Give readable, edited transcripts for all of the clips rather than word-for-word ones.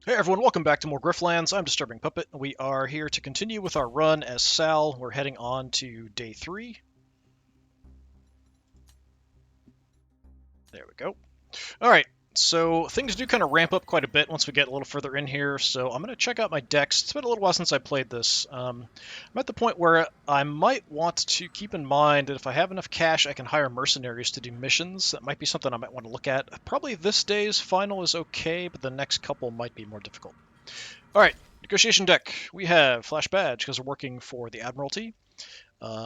Hey everyone, welcome back to more Griftlands. I'm Disturbing Puppet. We are here to continue with our run as Sal. We're heading on to day 3. There we go. Alright, so things do kind of ramp up quite a bit once we get a little further in here, so I'm going to check out my decks. It's been a little while since I played this. I'm at the point where I might want to keep in mind that if I have enough cash, I can hire mercenaries to do missions. That might be something I might want to look at. Probably this day's final is okay, but the next couple might be more difficult. Alright, negotiation deck. We have Flash Badge because we're working for the Admiralty.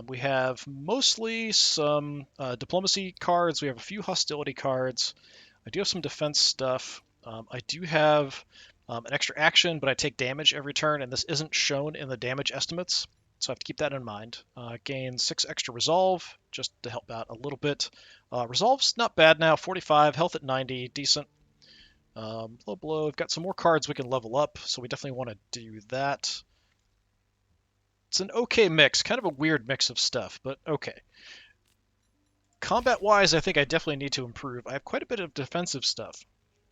We have mostly some diplomacy cards. We have a few hostility cards. I do have some defense stuff. I do have an extra action, but I take damage every turn, and this isn't shown in the damage estimates, so I have to keep that in mind. Gain 6 extra resolve, just to help out a little bit. Resolve's not bad now, 45, health at 90, decent. Low blow, we've got some more cards we can level up, so we definitely want to do that. It's an okay mix, kind of a weird mix of stuff, but okay. Combat-wise, I think I definitely need to improve. I have quite a bit of defensive stuff.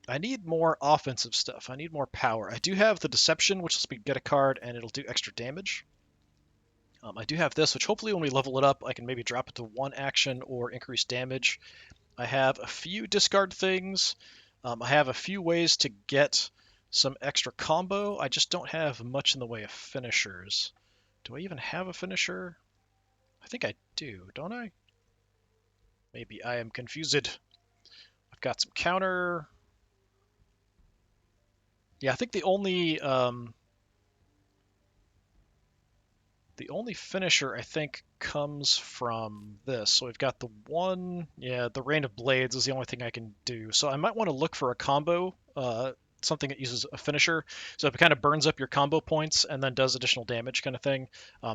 I need more offensive stuff. I need more power. I do have the Deception, which lets me get a card and it'll do extra damage. I do have this, which hopefully when we level it up, I can maybe drop it to 1 action or increase damage. I have a few discard things. I have a few ways to get some extra combo. I just don't have much in the way of finishers. Do I even have a finisher? I think I do, don't I? Maybe I am confused. I've got some counter. Yeah, I think the only finisher I think comes from this. So we've got the one, yeah, the Rain of Blades is the only thing I can do. So I might want to look for a combo, something that uses a finisher. So it kind of burns up your combo points and then does additional damage kind of thing.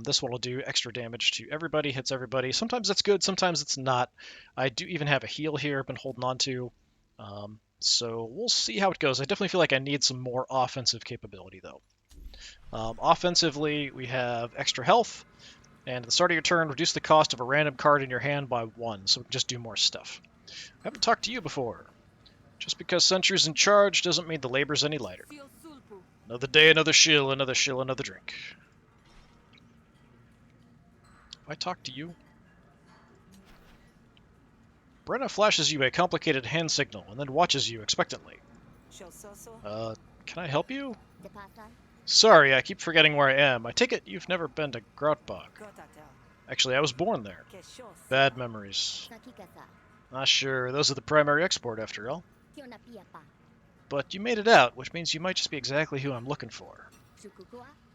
This one will do extra damage to everybody, hits everybody. Sometimes that's good, sometimes it's not. I do even have a heal here I've been holding on to. So we'll see how it goes. I definitely feel like I need some more offensive capability though. Offensively, we have extra health, and at the start of your turn, reduce the cost of a random card in your hand by 1, so we can just do more stuff. I haven't talked to you before. Just because Sentry's in charge doesn't mean the labor's any lighter. Another day, another shill, another drink. Have I talked to you? Brenna flashes you a complicated hand signal and then watches you expectantly. Can I help you? Sorry, I keep forgetting where I am. I take it you've never been to Grotbog. Actually, I was born there. Bad memories. Not sure, those are the primary export after all. But you made it out, which means you might just be exactly who I'm looking for.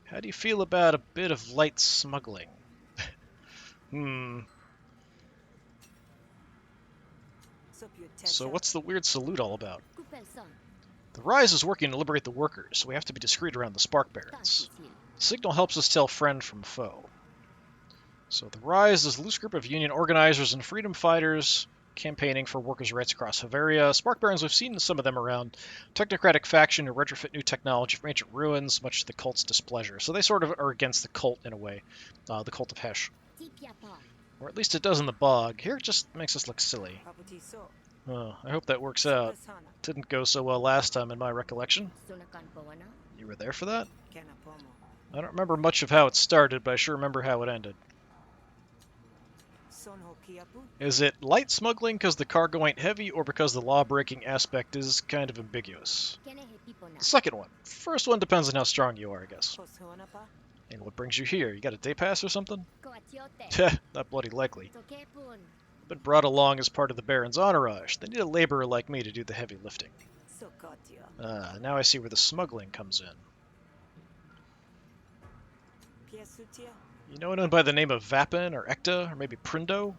How do you feel about a bit of light smuggling? So what's the weird salute all about? The Rise is working to liberate the workers, so we have to be discreet around the Spark Barons. The signal helps us tell friend from foe. So the Rise is a loose group of union organizers and freedom fighters campaigning for workers' rights across Bavaria. Spark Barons, we've seen some of them around. Technocratic faction who retrofit new technology from ancient ruins, much to the cult's displeasure. So they sort of are against the cult in a way, the cult of Hesh. Or at least it does in the bog. Here it just makes us look silly. Oh, I hope that works out. Didn't go so well last time in my recollection. You were there for that? I don't remember much of how it started, but I sure remember how it ended. Is it light smuggling because the cargo ain't heavy, or because the law-breaking aspect is kind of ambiguous? The second one. First one depends on how strong you are, I guess. And what brings you here? You got a day pass or something? Heh, not bloody likely. Been brought along as part of the Baron's entourage. They need a laborer like me to do the heavy lifting. Now I see where the smuggling comes in. You know anyone by the name of Vapin or Ekta or maybe Prindo?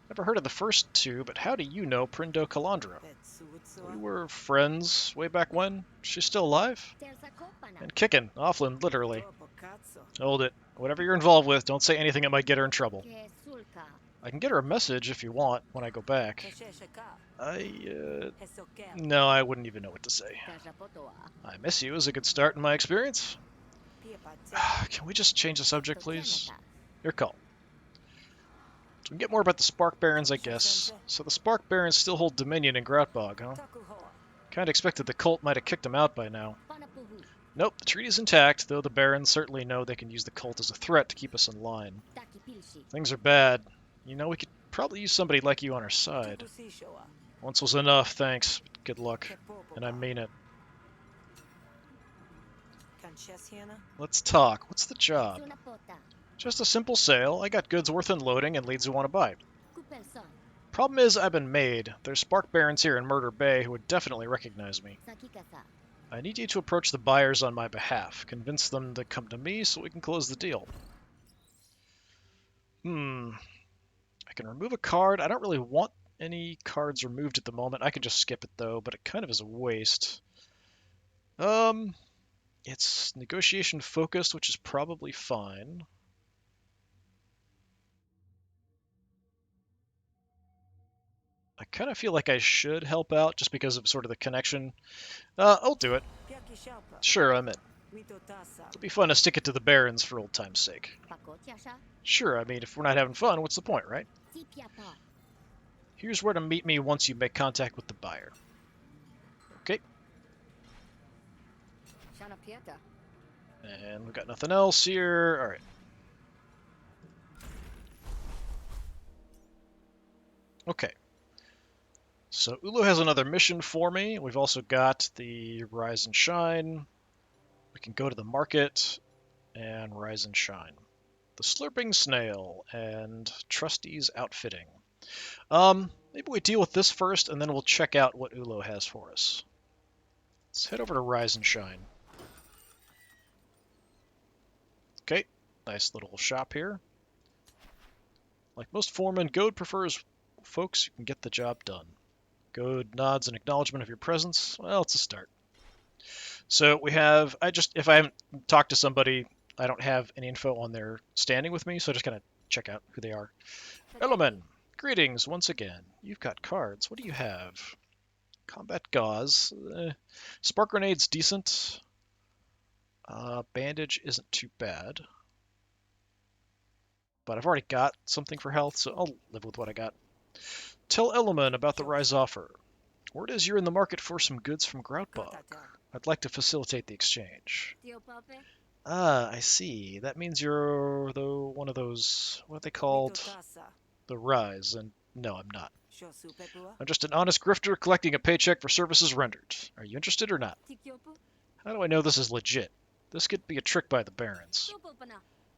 Never heard of the first two, but how do you know Prindo Calandra? We were friends way back when. She's still alive? And kicking, Offland, literally. Hold it. Whatever you're involved with, don't say anything that might get her in trouble. I can get her a message if you want when I go back. No, I wouldn't even know what to say. I miss you is a good start in my experience. Can we just change the subject, please? Your call. So we can get more about the Spark Barons, I guess. So the Spark Barons still hold dominion in Grotbog, huh? Kinda expected the cult might have kicked him out by now. Nope, the treaty's intact, though the barons certainly know they can use the cult as a threat to keep us in line. Things are bad. You know, we could probably use somebody like you on our side. Once was enough, thanks. Good luck. And I mean it. Let's talk. What's the job? Just a simple sale. I got goods worth unloading and leads who want to buy. Problem is, I've been made. There's spark barons here in Murder Bay who would definitely recognize me. I need you to approach the buyers on my behalf. Convince them to come to me so we can close the deal. I can remove a card. I don't really want any cards removed at the moment. I can just skip it though, but it kind of is a waste. It's negotiation focused, which is probably fine. I kind of feel like I should help out just because of sort of the connection. I'll do it. Sure, I'm in. It'll be fun to stick it to the barons for old time's sake. Sure, I mean, if we're not having fun, what's the point, right? Here's where to meet me once you make contact with the buyer. Okay. And we've got nothing else here. Alright. Okay. So Ulu has another mission for me. We've also got the Rise and Shine. We can go to the market and Rise and Shine. The Slurping Snail and Trustee's Outfitting. Maybe we deal with this first, and then we'll check out what Ulo has for us. Let's head over to Rise and Shine. Okay, nice little shop here. Like most foremen, Goad prefers folks who can get the job done. Goad nods in acknowledgement of your presence. Well, it's a start. So we have, if I haven't talked to somebody, I don't have any info on their standing with me, so I just kind of check out who they are. Element, greetings once again. You've got cards. What do you have? Combat Gauze. Spark Grenade's decent. Bandage isn't too bad. But I've already got something for health, so I'll live with what I got. Tell Element about the Rise offer. Word is you're in the market for some goods from Groutbog. I'd like to facilitate the exchange. Ah, I see. That means you're one of those, what are they called? The Rise, and no, I'm not. I'm just an honest grifter collecting a paycheck for services rendered. Are you interested or not? How do I know this is legit? This could be a trick by the Barons.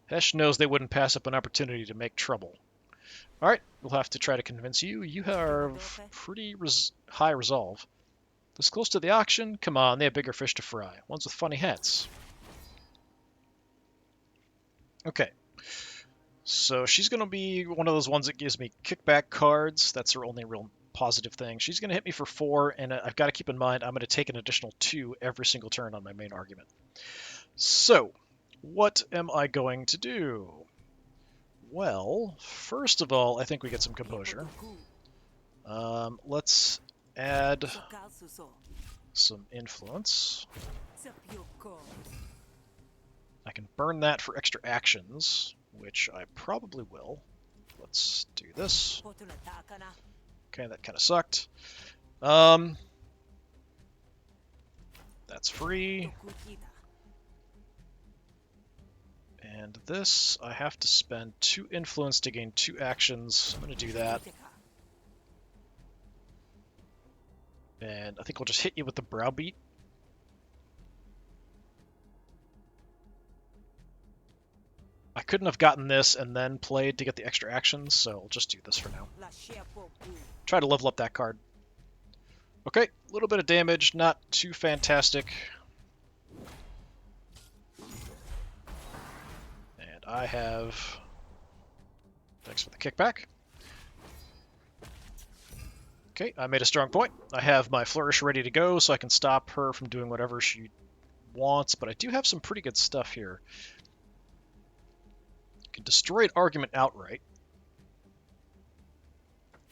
Hesh knows they wouldn't pass up an opportunity to make trouble. Alright, we'll have to try to convince you. You have pretty high resolve. This close to the auction? Come on, they have bigger fish to fry. Ones with funny hats. Okay. So she's going to be one of those ones that gives me kickback cards. That's her only real positive thing. She's going to hit me for 4, and I've got to keep in mind I'm going to take an additional 2 every single turn on my main argument. So, what am I going to do? Well, first of all, I think we get some composure. Let's add some influence. I can burn that for extra actions, which I probably will. Let's do this. Okay, that kind of sucked. That's free. And this, I have to spend 2 influence to gain 2 actions. I'm going to do that. And I think we'll just hit you with the browbeat. I couldn't have gotten this and then played to get the extra actions, so I'll just do this for now. Try to level up that card. Okay, a little bit of damage, not too fantastic. And I have... Thanks for the kickback. Okay, I made a strong point. I have my flourish ready to go, so I can stop her from doing whatever she wants, but I do have some pretty good stuff here. I can destroy an argument outright.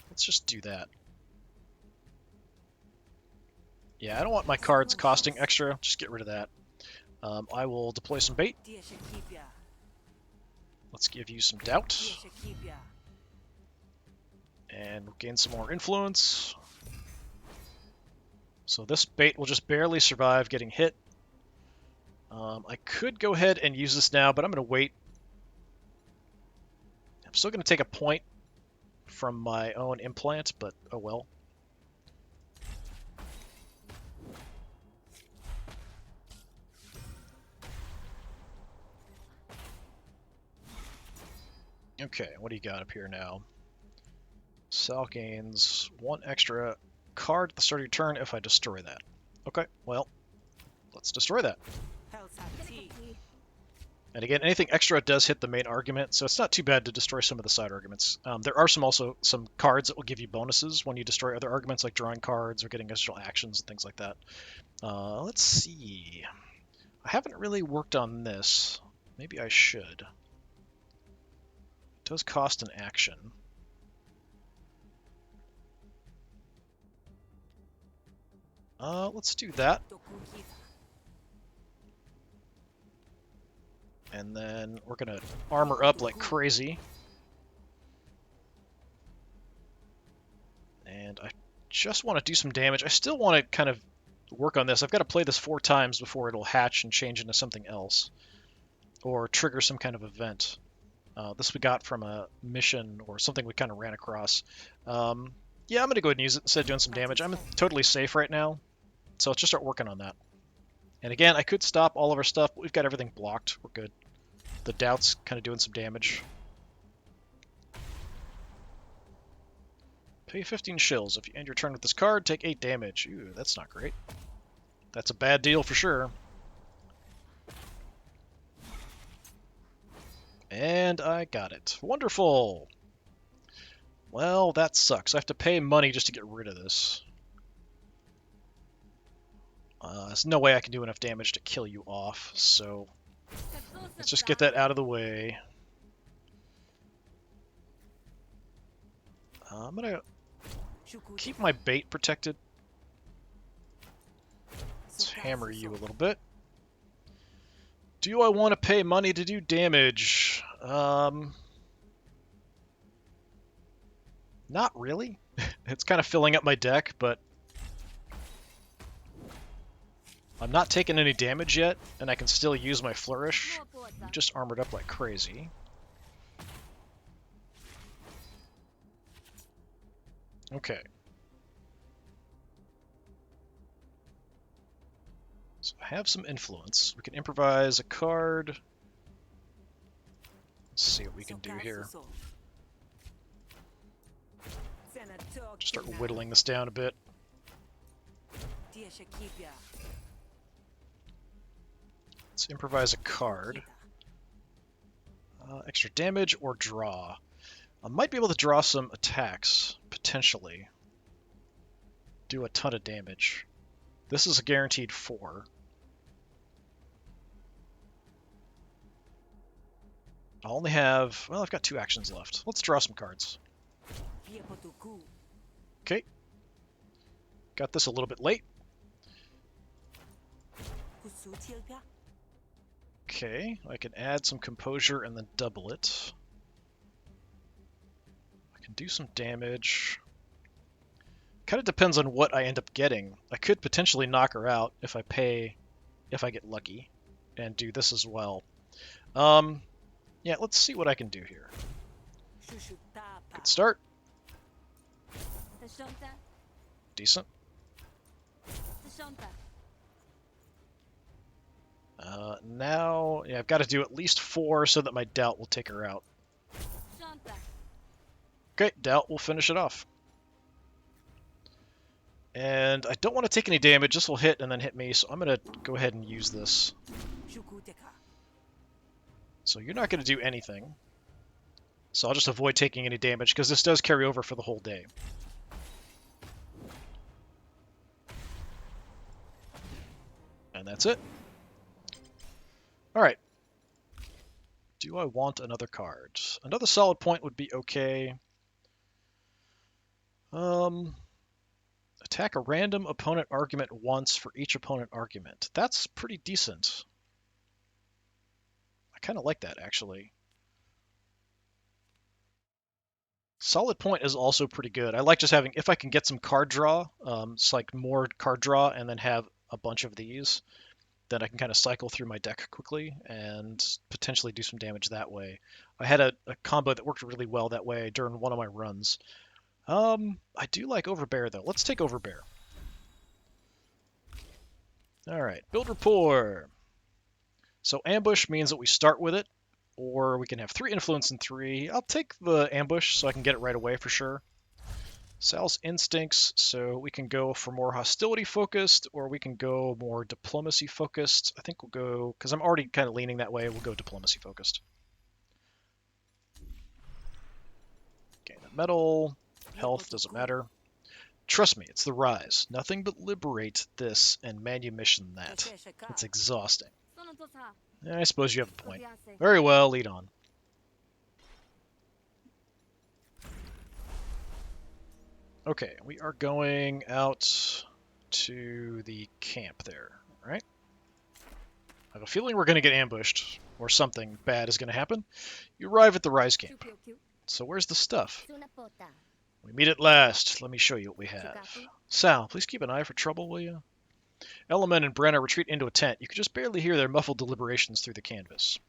Let's just do that. Yeah, I don't want my cards costing extra. Just get rid of that. I will deploy some bait. Let's give you some doubt. And we'll gain some more influence. So this bait will just barely survive getting hit. I could go ahead and use this now, but I'm going to wait. I'm still going to take a point from my own implant, but oh well. Okay, what do you got up here now? Sal gains 1 extra card at the start of your turn if I destroy that. Okay, well, let's destroy that. And again, anything extra does hit the main argument, so it's not too bad to destroy some of the side arguments. There are also some cards that will give you bonuses when you destroy other arguments, like drawing cards or getting additional actions and things like that. Let's see. I haven't really worked on this. Maybe I should. It does cost an action. Let's do that. And then we're going to armor up like crazy. And I just want to do some damage. I still want to kind of work on this. I've got to play this 4 times before it'll hatch and change into something else. Or trigger some kind of event. This we got from a mission or something we kind of ran across. Yeah, I'm going to go ahead and use it instead of doing some damage. I'm totally safe right now. So let's just start working on that. And again, I could stop all of our stuff, but we've got everything blocked. We're good. The Doubt's kind of doing some damage. Pay 15 shills. If you end your turn with this card, take 8 damage. Ooh, that's not great. That's a bad deal for sure. And I got it. Wonderful! Well, that sucks. I have to pay money just to get rid of this. There's no way I can do enough damage to kill you off, so let's just get that out of the way. I'm gonna keep my bait protected. Let's hammer you a little bit. Do I want to pay money to do damage? Not really. It's kind of filling up my deck, but I'm not taking any damage yet, and I can still use my flourish. You just armored up like crazy. Okay. So I have some influence. We can improvise a card. Let's see what we can do here. Just start whittling this down a bit. Let's improvise a card. Extra damage or draw. I might be able to draw some attacks, potentially. Do a ton of damage. This is a guaranteed 4. I'll only have... well, I've got 2 actions left. Let's draw some cards. Okay. Got this a little bit late. Okay, I can add some composure and then double it. I can do some damage. Kind of depends on what I end up getting. I could potentially knock her out if I get lucky, and do this as well. Yeah, let's see what I can do here. Good start. Decent. Now, yeah, I've got to do at least 4 so that my Doubt will take her out. Okay, Doubt will finish it off. And I don't want to take any damage. This will hit and then hit me, so I'm going to go ahead and use this. So you're not going to do anything. So I'll just avoid taking any damage, because this does carry over for the whole day. And that's it. Alright. Do I want another card? Another solid point would be okay. Attack a random opponent argument once for each opponent argument. That's pretty decent. I kind of like that, actually. Solid Point is also pretty good. I like just having, if I can get some card draw, it's like more card draw and then have a bunch of these, then I can kind of cycle through my deck quickly and potentially do some damage that way. I had a combo that worked really well that way during one of my runs. I do like Overbear though. Let's take Overbear. All right, build rapport. So ambush means that we start with it, or we can have 3 influence and 3. I'll take the ambush so I can get it right away for sure. Sal's instincts, so we can go for more hostility focused, or we can go more diplomacy focused. I think we'll go, because I'm already kind of leaning that way, we'll go diplomacy focused. Gain a medal, health, doesn't matter. Trust me, it's the rise. Nothing but liberate this and manumission that. It's exhausting. I suppose you have a point. Very well, lead on. Okay, we are going out to the camp there, right? I have a feeling we're going to get ambushed, or something bad is going to happen. You arrive at the Rise camp. So where's the stuff? We meet at last. Let me show you what we have. Sal, please keep an eye for trouble, will you? Element and Brenna retreat into a tent. You can just barely hear their muffled deliberations through the canvas.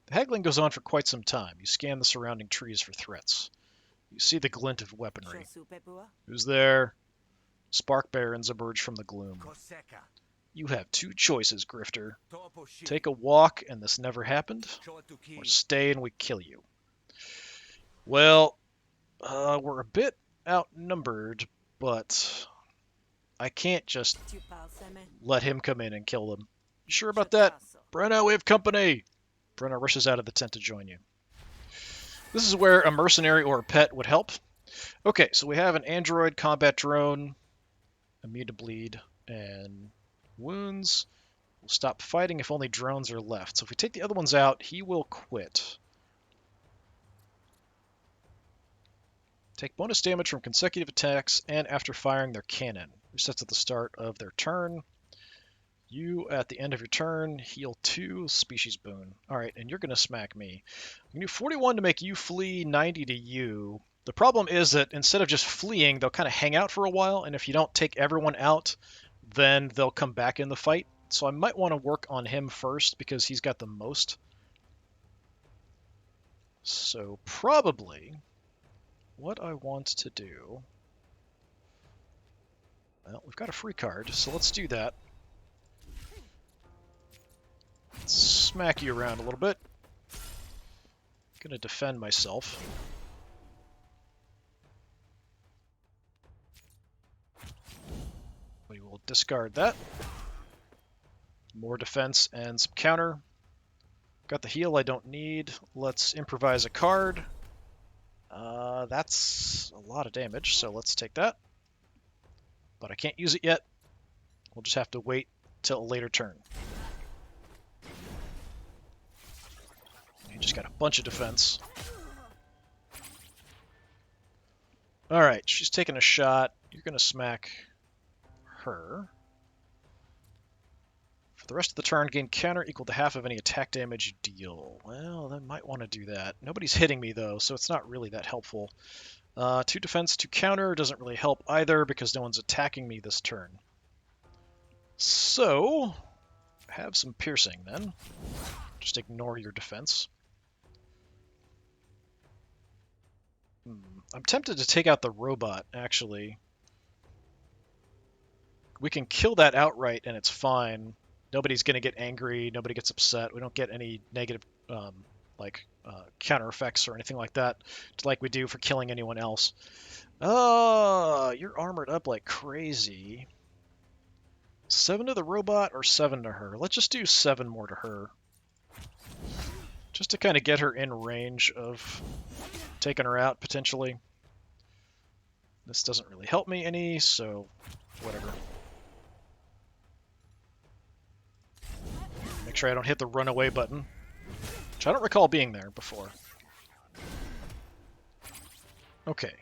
The haggling goes on for quite some time. You scan the surrounding trees for threats. You see the glint of weaponry. Who's there? Spark barons emerge from the gloom. You have 2 choices, Grifter. Take a walk and this never happened, or stay and we kill you. Well, we're a bit outnumbered, but I can't just let him come in and kill them. You sure about that? Brenna, we have company! Brenna rushes out of the tent to join you. This is where a mercenary or a pet would help. Okay, so we have an android combat drone, immune to bleed, and wounds. We'll stop fighting if only drones are left. So if we take the other ones out, he will quit. Take bonus damage from consecutive attacks and after firing their cannon. Resets at the start of their turn. You, at the end of your turn, heal 2 species boon. Alright, and you're going to smack me. I'm going to do 41 to make you flee, 90 to you. The problem is that instead of just fleeing, they'll kind of hang out for a while, and if you don't take everyone out, then they'll come back in the fight. So I might want to work on him first because he's got the most. So probably what I want to do... Well, we've got a free card, so let's do that. Smack you around a little bit. Gonna defend myself. We will discard that. More defense and some counter. Got the heal I don't need. Let's improvise a card. That's a lot of damage, so let's take that. But I can't use it yet. We'll just have to wait till a later turn. You just got a bunch of defense. Alright, she's taking a shot. You're going to smack her. For the rest of the turn, gain counter equal to half of any attack damage you deal. Well, I might want to do that. Nobody's hitting me, though, so it's not really that helpful. 2 defense, 2 counter doesn't really help either because no one's attacking me this turn. So, have some piercing, then. Just ignore your defense. I'm tempted to take out the robot, actually. We can kill that outright and it's fine. Nobody's going to get angry, nobody gets upset. We don't get any negative counter effects or anything like that, like we do for killing anyone else. You're armored up like crazy. 7 to the robot or 7 to her? Let's just do 7 more to her. Just to kind of get her in range of taking her out, potentially. This doesn't really help me any, so whatever. Make sure I don't hit the runaway button, which I don't recall being there before. Okay.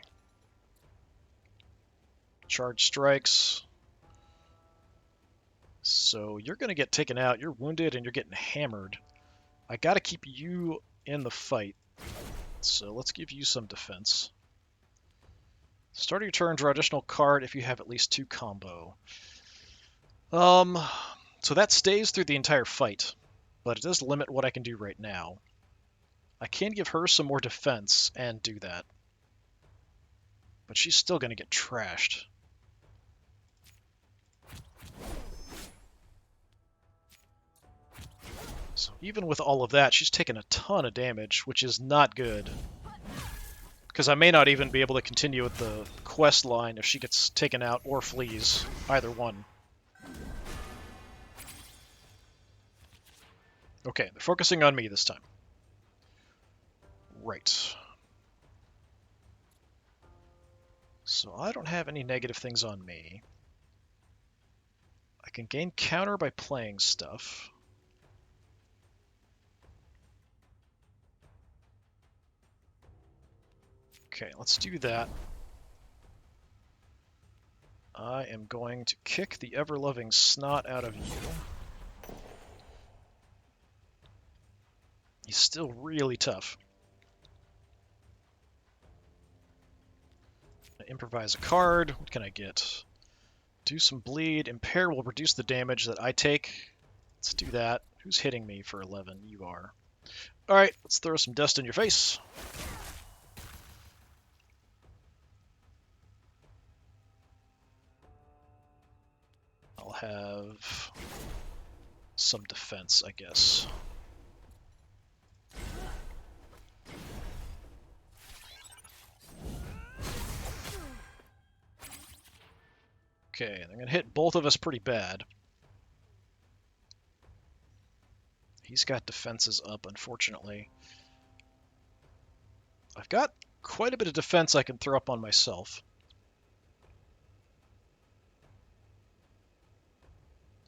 Charge strikes. So you're going to get taken out, you're wounded, and you're getting hammered. I got to keep you in the fight, so let's give you some defense. Start of your turn, draw additional card if you have at least 2 combo. So that stays through the entire fight, but it does limit what I can do right now. I can give her some more defense and do that, but she's still going to get trashed. So even with all of that, she's taken a ton of damage, which is not good. Because I may not even be able to continue with the quest line if she gets taken out or flees. Either one. Okay, they're focusing on me this time. Right. So I don't have any negative things on me. I can gain counter by playing stuff. Okay, let's do that. I am going to kick the ever-loving snot out of you. He's still really tough. I improvise a card. What can I get? Do some bleed. Impair will reduce the damage that I take. Let's do that. Who's hitting me for 11? You are. Alright, let's throw some dust in your face. I'll have some defense, I guess. Okay, they're going to hit both of us pretty bad. He's got defenses up, unfortunately. I've got quite a bit of defense I can throw up on myself.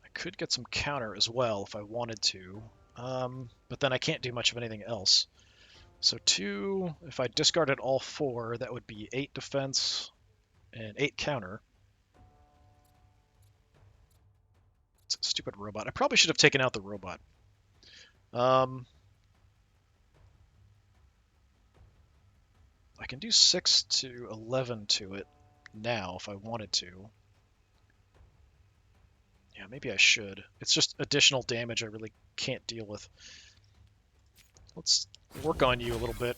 I could get some counter as well if I wanted to, but then I can't do much of anything else. So 2, if I discarded all 4, that would be 8 defense and 8 counter. It's a stupid robot. I probably should have taken out the robot. I can do 6 to 11 to it now if I wanted to. Yeah, maybe I should. It's just additional damage I really can't deal with. Let's work on you a little bit.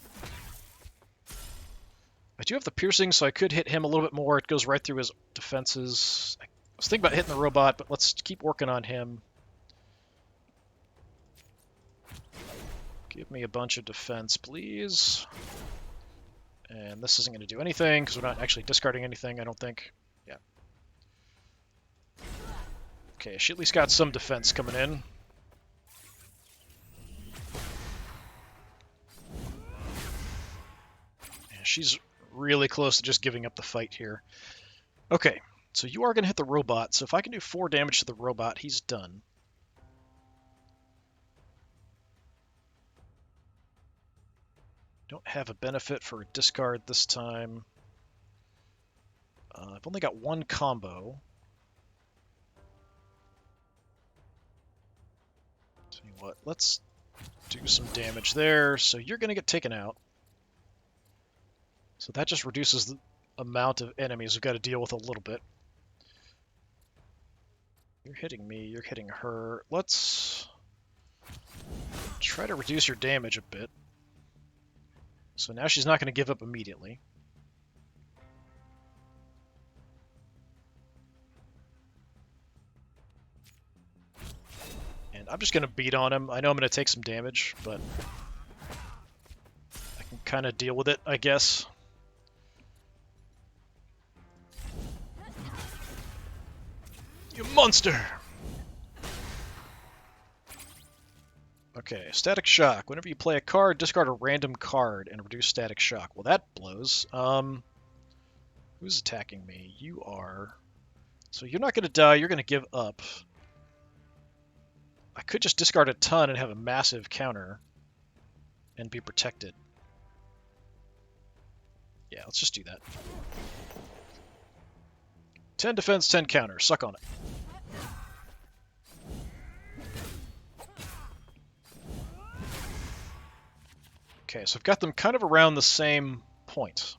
I do have the piercing, so I could hit him a little bit more. It goes right through his defenses. I was thinking about hitting the robot, but let's keep working on him. Give me a bunch of defense, please. And this isn't going to do anything, because we're not actually discarding anything, I don't think. Yeah. Okay, she at least got some defense coming in. Yeah, she's really close to just giving up the fight here. Okay, so you are going to hit the robot, so if I can do 4 damage to the robot, he's done. Don't have a benefit for a discard this time. I've only got 1 combo. Tell you what, let's do some damage there. So you're going to get taken out. So that just reduces the amount of enemies we've got to deal with a little bit. You're hitting me, you're hitting her. Let's try to reduce your damage a bit. So now she's not going to give up immediately. And I'm just going to beat on him. I know I'm going to take some damage, but I can kind of deal with it, I guess. You monster! Okay, static shock. Whenever you play a card, discard a random card and reduce static shock. Well, that blows. Who's attacking me? You are. So you're not going to die, you're going to give up. I could just discard a ton and have a massive counter and be protected. Yeah, let's just do that. 10 defense, 10 counter. Suck on it. Okay, so I've got them kind of around the same point.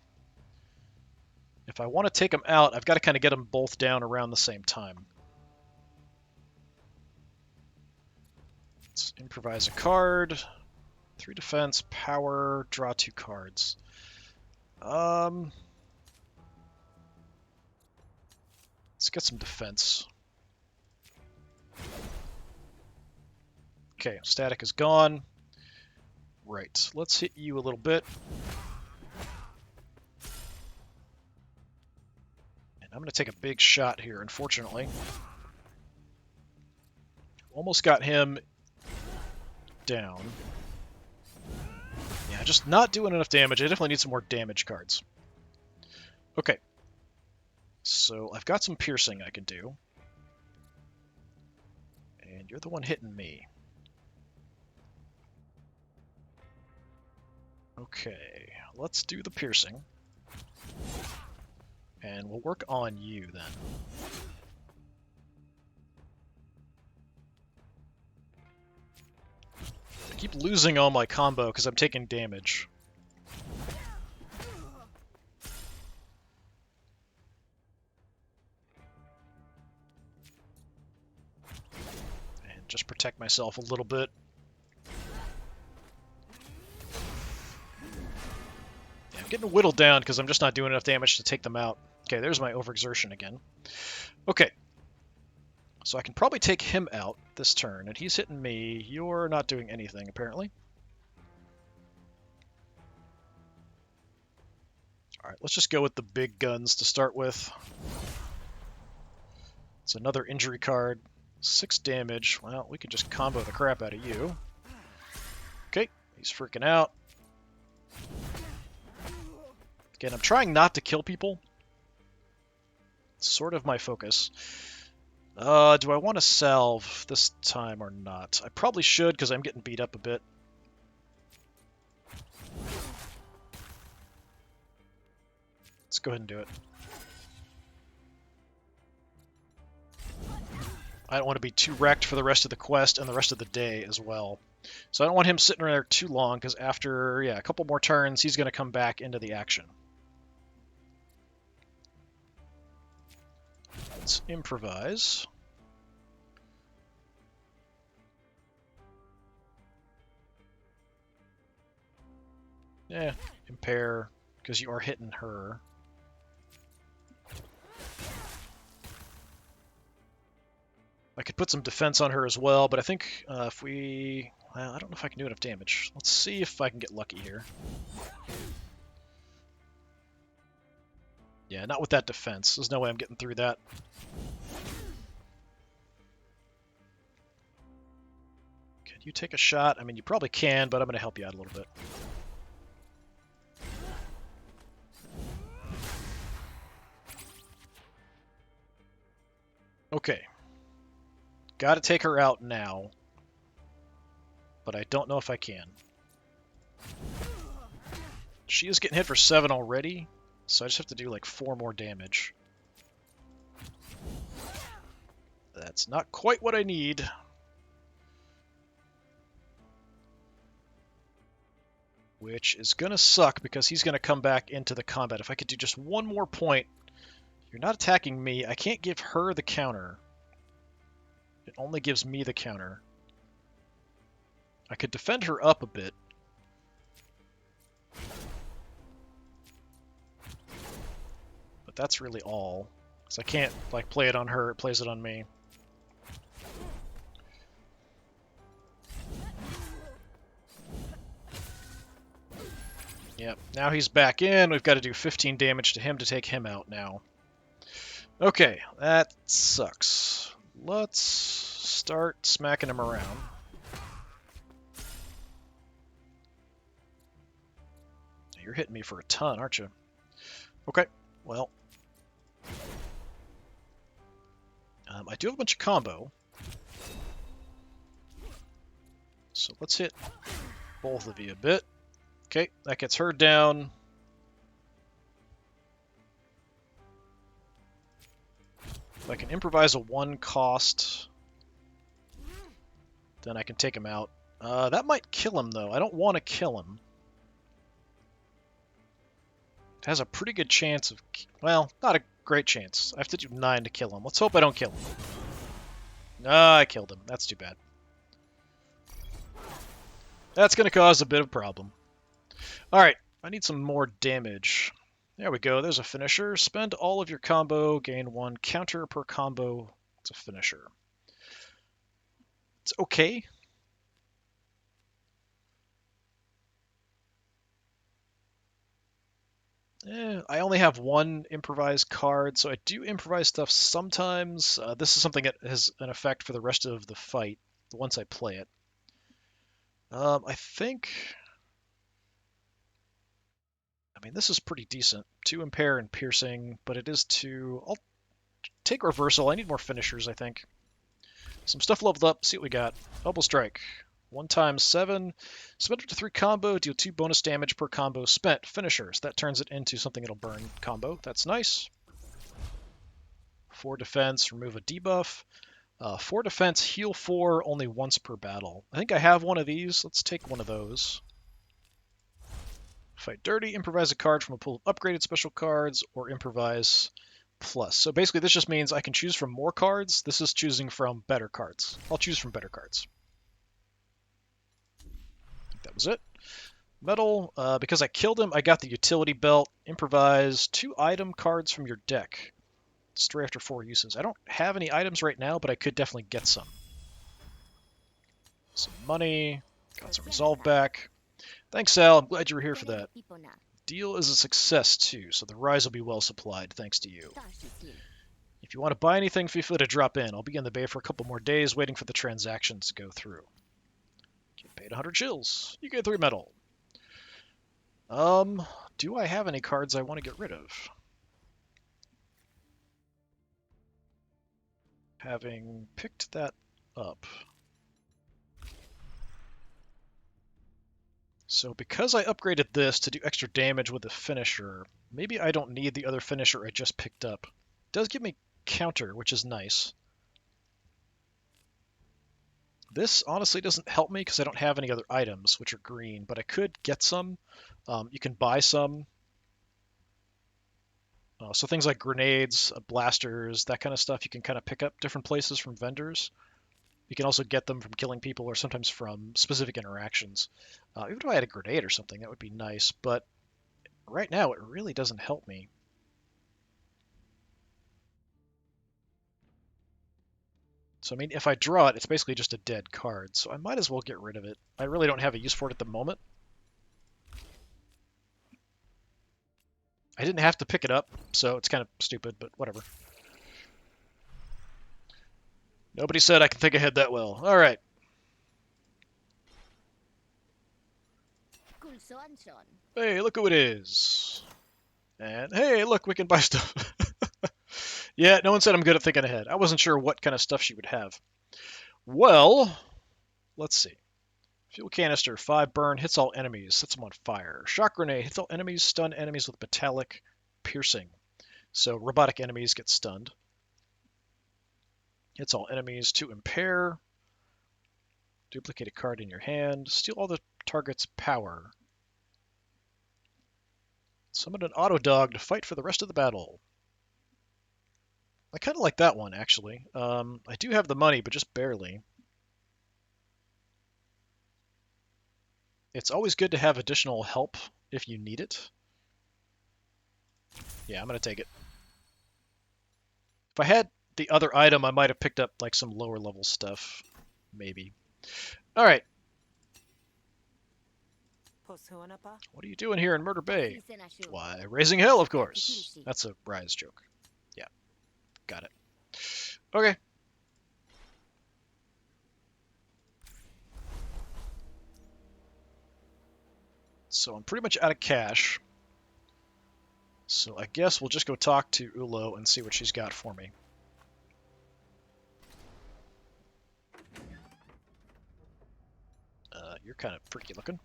If if I want to take them out, I've got to kind of get them both down around the same time. Let's improvise a card. 3 defense, power, draw 2 cards. Let's get some defense. Okay, static is gone. Right, let's hit you a little bit. And I'm going to take a big shot here, unfortunately. Almost got him down. Yeah, just not doing enough damage. I definitely need some more damage cards. Okay. So I've got some piercing I can do. And you're the one hitting me. Okay, let's do the piercing. And we'll work on you then. I keep losing all my combo because I'm taking damage. And just protect myself a little bit. Yeah, I'm getting whittled down because I'm just not doing enough damage to take them out. Okay, there's my overexertion again. Okay. So I can probably take him out this turn, and he's hitting me. You're not doing anything, apparently. Alright, let's just go with the big guns to start with. It's another injury card. 6 damage. Well, we can just combo the crap out of you. Okay, he's freaking out. Again, I'm trying not to kill people. It's sort of my focus. Do I want to salve this time or not? I probably should, because I'm getting beat up a bit. Let's go ahead and do it. I don't want to be too wrecked for the rest of the quest and the rest of the day as well. So I don't want him sitting there too long, because after, a couple more turns, he's going to come back into the action. Let's improvise. Yeah, impair, because you are hitting her. I could put some defense on her as well, but I think if we... Well, I don't know if I can do enough damage. Let's see if I can get lucky here. Yeah, not with that defense. There's no way I'm getting through that. Can you take a shot? I mean, you probably can, but I'm going to help you out a little bit. Okay. Got to take her out now. But I don't know if I can. She is getting hit for 7 already, so I just have to do like 4 more damage. That's not quite what I need. Which is going to suck because he's going to come back into the combat. If I could do just 1 more point. You're not attacking me. I can't give her the counter. It only gives me the counter. I could defend her up a bit. But that's really all. Because I can't like play it on her, it plays it on me. Yep, now he's back in. We've got to do 15 damage to him to take him out now. Okay, that sucks. Let's start smacking him around. You're hitting me for a ton, aren't you? Okay, well. I do have a bunch of combo. So let's hit both of you a bit. Okay, that gets her down. If I can improvise a 1 cost, then I can take him out. That might kill him, though. I don't want to kill him. I'd has a pretty good chance of... Well, not a great chance. I have to do 9 to kill him. Let's hope I don't kill him. Ah, I killed him. That's too bad. That's going to cause a bit of a problem. Alright, I need some more damage. There we go, there's a finisher. Spend all of your combo, gain 1 counter per combo. It's a finisher. It's okay. I only have 1 improvised card, so I do improvise stuff sometimes. This is something that has an effect for the rest of the fight once I play it. I think... I mean, this is pretty decent. 2 impair and piercing, but it is 2... I'll take reversal. I need more finishers, I think. Some stuff leveled up. See what we got. Elbow strike. 1 times 7. Spend up to 3 combo. Deal 2 bonus damage per combo spent. Finishers. That turns it into something that'll burn combo. That's nice. 4 defense. Remove a debuff. 4 defense. Heal 4 only once per battle. I think I have one of these. Let's take one of those. Fight dirty. Improvise a card from a pool of upgraded special cards, or improvise plus. So basically this just means I can choose from more cards. This is choosing from better cards. I'll choose from better cards. I think that was it. Metal, because I killed him, I got the utility belt. Improvise 2 item cards from your deck. Destroy after 4 uses. I don't have any items right now, but I could definitely get some. Some money. Got some resolve back. Thanks, Sal. I'm glad you were here for that. Deal is a success, too, so the rise will be well supplied, thanks to you. If you want to buy anything, feel free to drop in. I'll be in the bay for a couple more days, waiting for the transactions to go through. Get paid 100 chills. You get 3 metal. Do I have any cards I want to get rid of? Having picked that up... So because I upgraded this to do extra damage with the finisher, maybe I don't need the other finisher I just picked up. It does give me counter, which is nice. This honestly doesn't help me because I don't have any other items, which are green, but I could get some. You can buy some. So things like grenades, blasters, that kind of stuff, you can kind of pick up different places from vendors. You can also get them from killing people or sometimes from specific interactions. Even if I had a grenade or something, that would be nice, but right now it really doesn't help me. So, I mean, if I draw it, it's basically just a dead card, so I might as well get rid of it. I really don't have a use for it at the moment. I didn't have to pick it up, so it's kind of stupid, but whatever. Nobody said I can think ahead that well. All right. Hey, look who it is. And hey, look, we can buy stuff. Yeah, no one said I'm good at thinking ahead. I wasn't sure what kind of stuff she would have. Well, let's see. Fuel canister, 5 burn, hits all enemies, sets them on fire. Shock grenade, hits all enemies, stun enemies with metallic piercing. So robotic enemies get stunned. Hits all enemies, 2 impair. Duplicate a card in your hand. Steal all the target's power. Summon an auto dog to fight for the rest of the battle. I kind of like that one, actually. I do have the money, but just barely. It's always good to have additional help if you need it. Yeah, I'm going to take it. If I had the other item, I might have picked up like some lower level stuff. Maybe. Alright. What are you doing here in Murder Bay? Why, raising hell, of course. That's a Rise joke. Yeah. Got it. Okay. So I'm pretty much out of cash. So I guess we'll just go talk to Ulo and see what she's got for me. You're kind of freaky looking.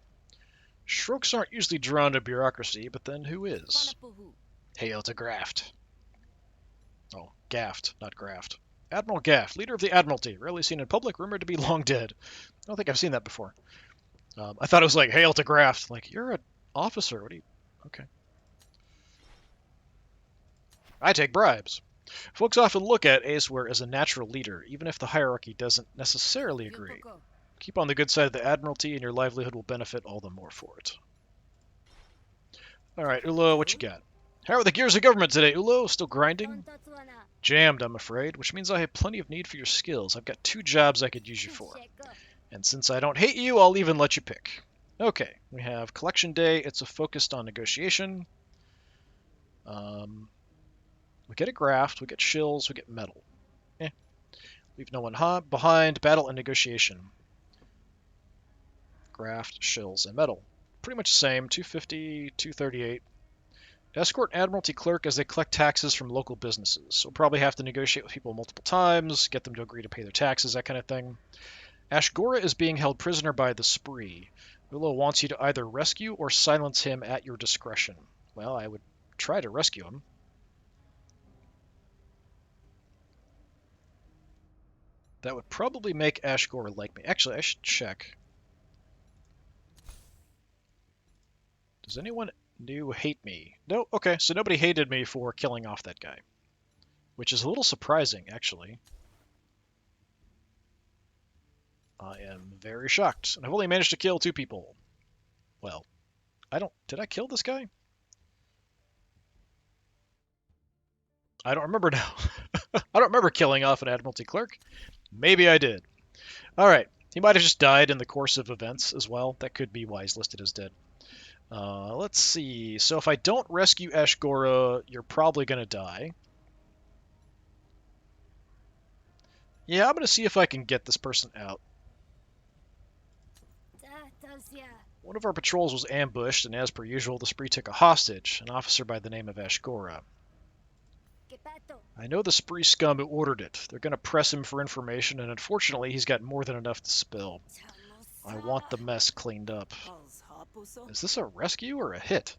Shrokes aren't usually drawn to bureaucracy, but then who is? Hail to Graft. Oh, Gaft, not Graft. Admiral Gaft, leader of the Admiralty, rarely seen in public, rumored to be long dead. I don't think I've seen that before. I thought it was like, Hail to Graft. Like, you're an officer. What do you... Okay. I take bribes. Folks often look at Aesware as a natural leader, even if the hierarchy doesn't necessarily agree. Keep on the good side of the Admiralty, and your livelihood will benefit all the more for it. Alright, Ulo, what you got? How are the gears of government today, Ulo? Still grinding? Jammed, I'm afraid, which means I have plenty of need for your skills. I've got 2 jobs I could use you for. And since I don't hate you, I'll even let you pick. Okay, we have Collection Day. It's focused on negotiation. We get a graft, we get shills, we get metal. Leave no one behind. Battle and negotiation. Graft, shills, and metal. Pretty much the same. 250, 238. Escort Admiralty Clerk as they collect taxes from local businesses. So we'll probably have to negotiate with people multiple times, get them to agree to pay their taxes, that kind of thing. Ashgora is being held prisoner by the Spree. Ulo wants you to either rescue or silence him at your discretion. Well, I would try to rescue him. That would probably make Ashgora like me. Actually, I should check. Does anyone new hate me? No? Okay, so nobody hated me for killing off that guy. Which is a little surprising, actually. I am very shocked. And I've only managed to kill 2 people. Well, did I kill this guy? I don't remember now. I don't remember killing off an Admiralty Clerk. Maybe I did. Alright, he might have just died in the course of events as well. That could be why he's listed as dead. Let's see. So if I don't rescue Ashgora, you're probably going to die. Yeah, I'm going to see if I can get this person out. One of our patrols was ambushed, and as per usual, the Spree took a hostage, an officer by the name of Ashgora. I know the Spree scum who ordered it. They're going to press him for information, and unfortunately he's got more than enough to spill. I want the mess cleaned up. Is this a rescue or a hit?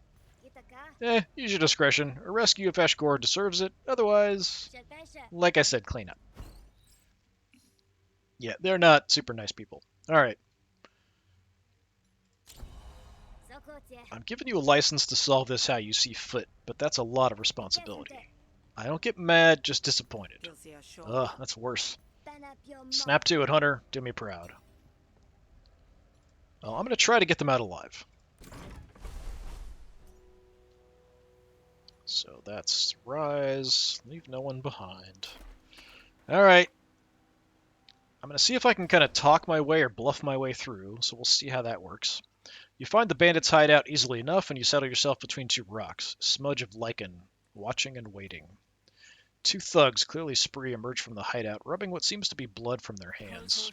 Use your discretion. A rescue if Ashgora deserves it. Otherwise, like I said, clean up. Yeah, they're not super nice people. Alright. I'm giving you a license to solve this how you see fit, but that's a lot of responsibility. I don't get mad, just disappointed. Ugh, that's worse. Snap to it, Hunter. Do me proud. Well, I'm going to try to get them out alive. So that's rise. Leave no one behind. Alright. I'm going to see if I can kind of talk my way or bluff my way through, so we'll see how that works. You find the bandits' hideout easily enough, and you settle yourself between 2 rocks. Smudge of lichen, watching and waiting. 2 thugs, clearly Spree, emerge from the hideout, rubbing what seems to be blood from their hands.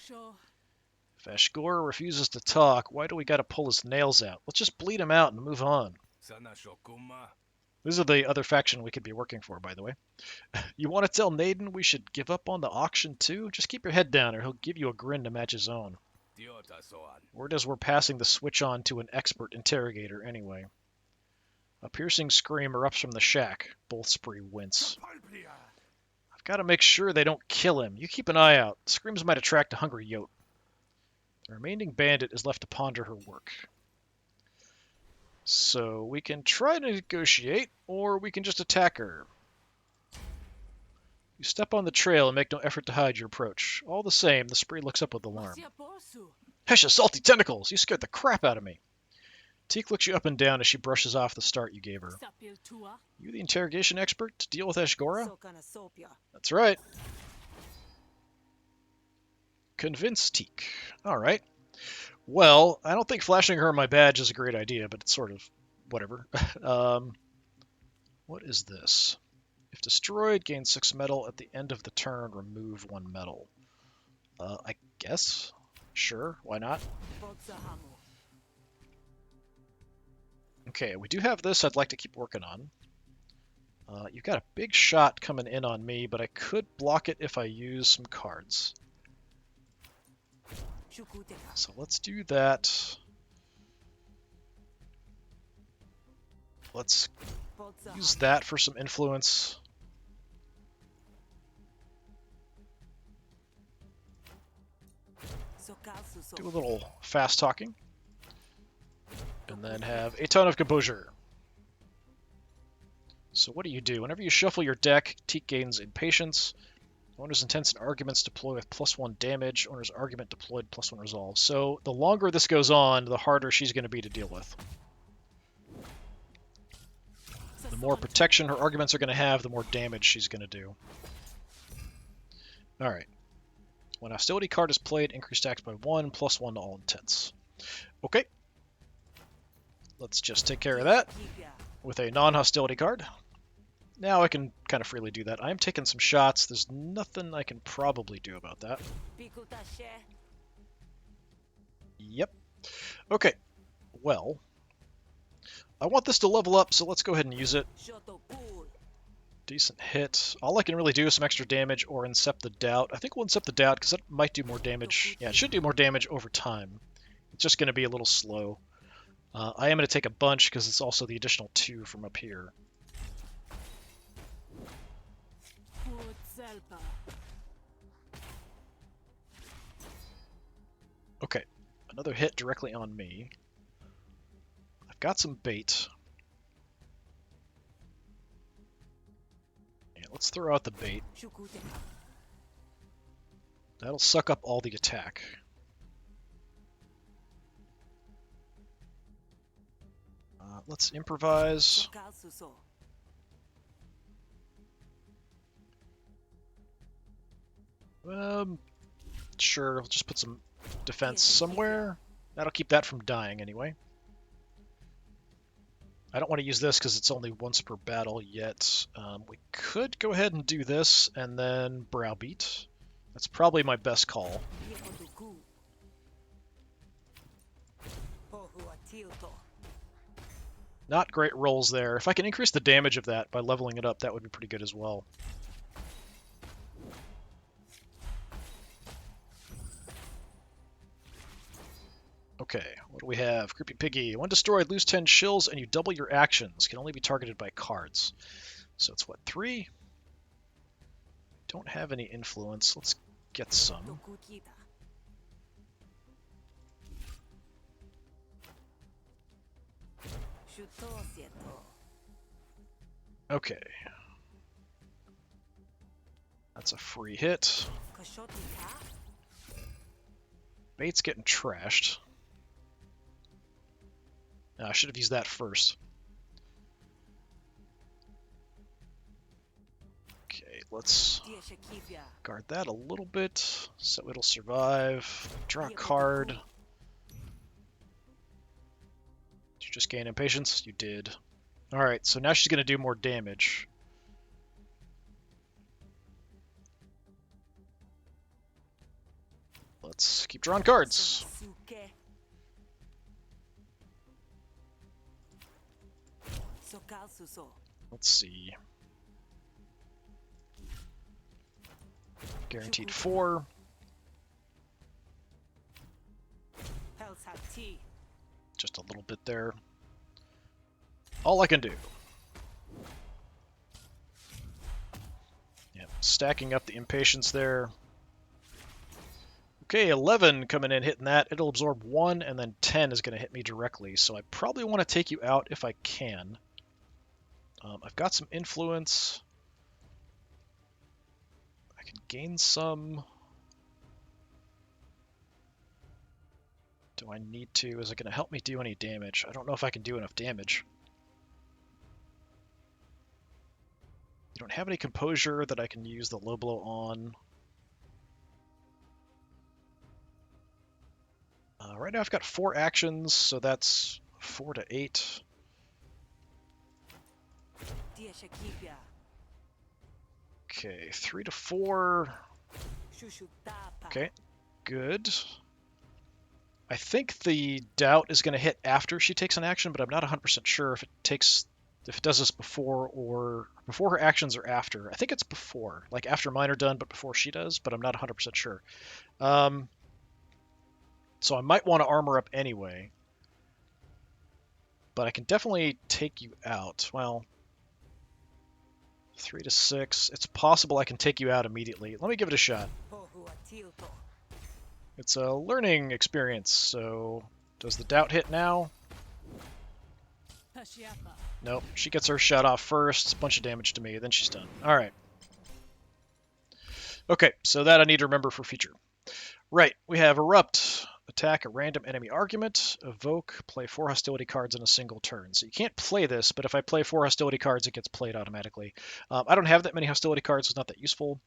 If Ashgora refuses to talk, why do we gotta pull his nails out? Let's just bleed him out and move on. This is the other faction we could be working for, by the way. You want to tell Naden we should give up on the auction too? Just keep your head down or he'll give you a grin to match his own. Word is we're passing the switch on to an expert interrogator anyway. A piercing scream erupts from the shack. Both Spree wince. I've got to make sure they don't kill him. You keep an eye out. Screams might attract a hungry yote. The remaining bandit is left to ponder her work. So we can try to negotiate, or we can just attack her. You step on the trail and make no effort to hide your approach. All the same, the Spree looks up with alarm. Hesha, salty tentacles! You scared the crap out of me. Teak looks you up and down as she brushes off the start you gave her. You the interrogation expert to deal with Ashgora? That's right. Convince Teak. Alright. Well, I don't think flashing her my badge is a great idea, but it's sort of whatever. What is this? If destroyed, gain 6 metal. At the end of the turn, remove 1 metal. I guess? Sure, why not? Okay, we do have this I'd like to keep working on. You've got a big shot coming in on me, but I could block it if I use some cards. So let's do that. Let's use that for some influence. Do a little fast talking. And then have a ton of composure. So what do? Whenever you shuffle your deck, Teak gains Impatience. Owner's Intents and Arguments deploy with +1 damage. Owner's Argument deployed +1 resolve. So the longer this goes on, the harder she's going to be to deal with. The more protection her arguments are going to have, the more damage she's going to do. Alright. When a hostility card is played, increase stacks by 1, +1 to all intents. Okay. Let's just take care of that with a non-hostility card. Now I can kind of freely do that. I'm taking some shots. There's nothing I can probably do about that. Yep. Okay. Well, I want this to level up, so let's go ahead and use it. Decent hit. All I can really do is some extra damage or Incept the Doubt. I think we'll Incept the Doubt because that might do more damage. Yeah, it should do more damage over time. It's just going to be a little slow. I am going to take a bunch because it's also the additional 2 from up here. Okay, another hit directly on me. I've got some bait. Yeah, let's throw out the bait. That'll suck up all the attack. Let's improvise. Sure, we'll just put some defense somewhere. That'll keep that from dying anyway. I don't want to use this because it's only once per battle yet. We could go ahead and do this and then browbeat. That's probably my best call. Not great rolls there. If I can increase the damage of that by leveling it up, that would be pretty good as well. Okay, what do we have? Creepy Piggy. When destroyed, lose 10 shills and you double your actions. Can only be targeted by cards. So it's what, 3? Don't have any influence. Let's get some. Okay. That's a free hit. Bait's getting trashed. I should have used that first. Okay, let's guard that a little bit so it'll survive. Draw a card. Did you just gain impatience? You did. Alright, so now she's going to do more damage. Let's keep drawing cards. Let's see. Guaranteed 4. Just a little bit there. All I can do. Yep, stacking up the impatience there. Okay, 11 coming in, hitting that. It'll absorb 1, and then 10 is going to hit me directly, so I probably want to take you out if I can. I've got some influence. I can gain some. Do I need to? Is it going to help me do any damage? I don't know if I can do enough damage. You don't have any composure that I can use the low blow on. Right now I've got 4 actions, so that's 4 to 8. Okay, 3 to 4. Okay, good. I think the doubt is going to hit after she takes an action, but I'm not 100% sure if it does this before her actions or after. I think it's before, like after mine are done, but before she does, but I'm not 100% sure. So I might want to armor up anyway. But I can definitely take you out. Well, 3 to 6. It's possible I can take you out immediately. Let me give it a shot. It's a learning experience, so does the doubt hit now? Nope, she gets her shot off first, a bunch of damage to me, then she's done. Alright. Okay, so that I need to remember for future. Right, we have Erupt. Attack a random enemy argument. Evoke. Play 4 hostility cards in a single turn. So you can't play this, but if I play 4 hostility cards, it gets played automatically. I don't have that many hostility cards, so it's not that useful.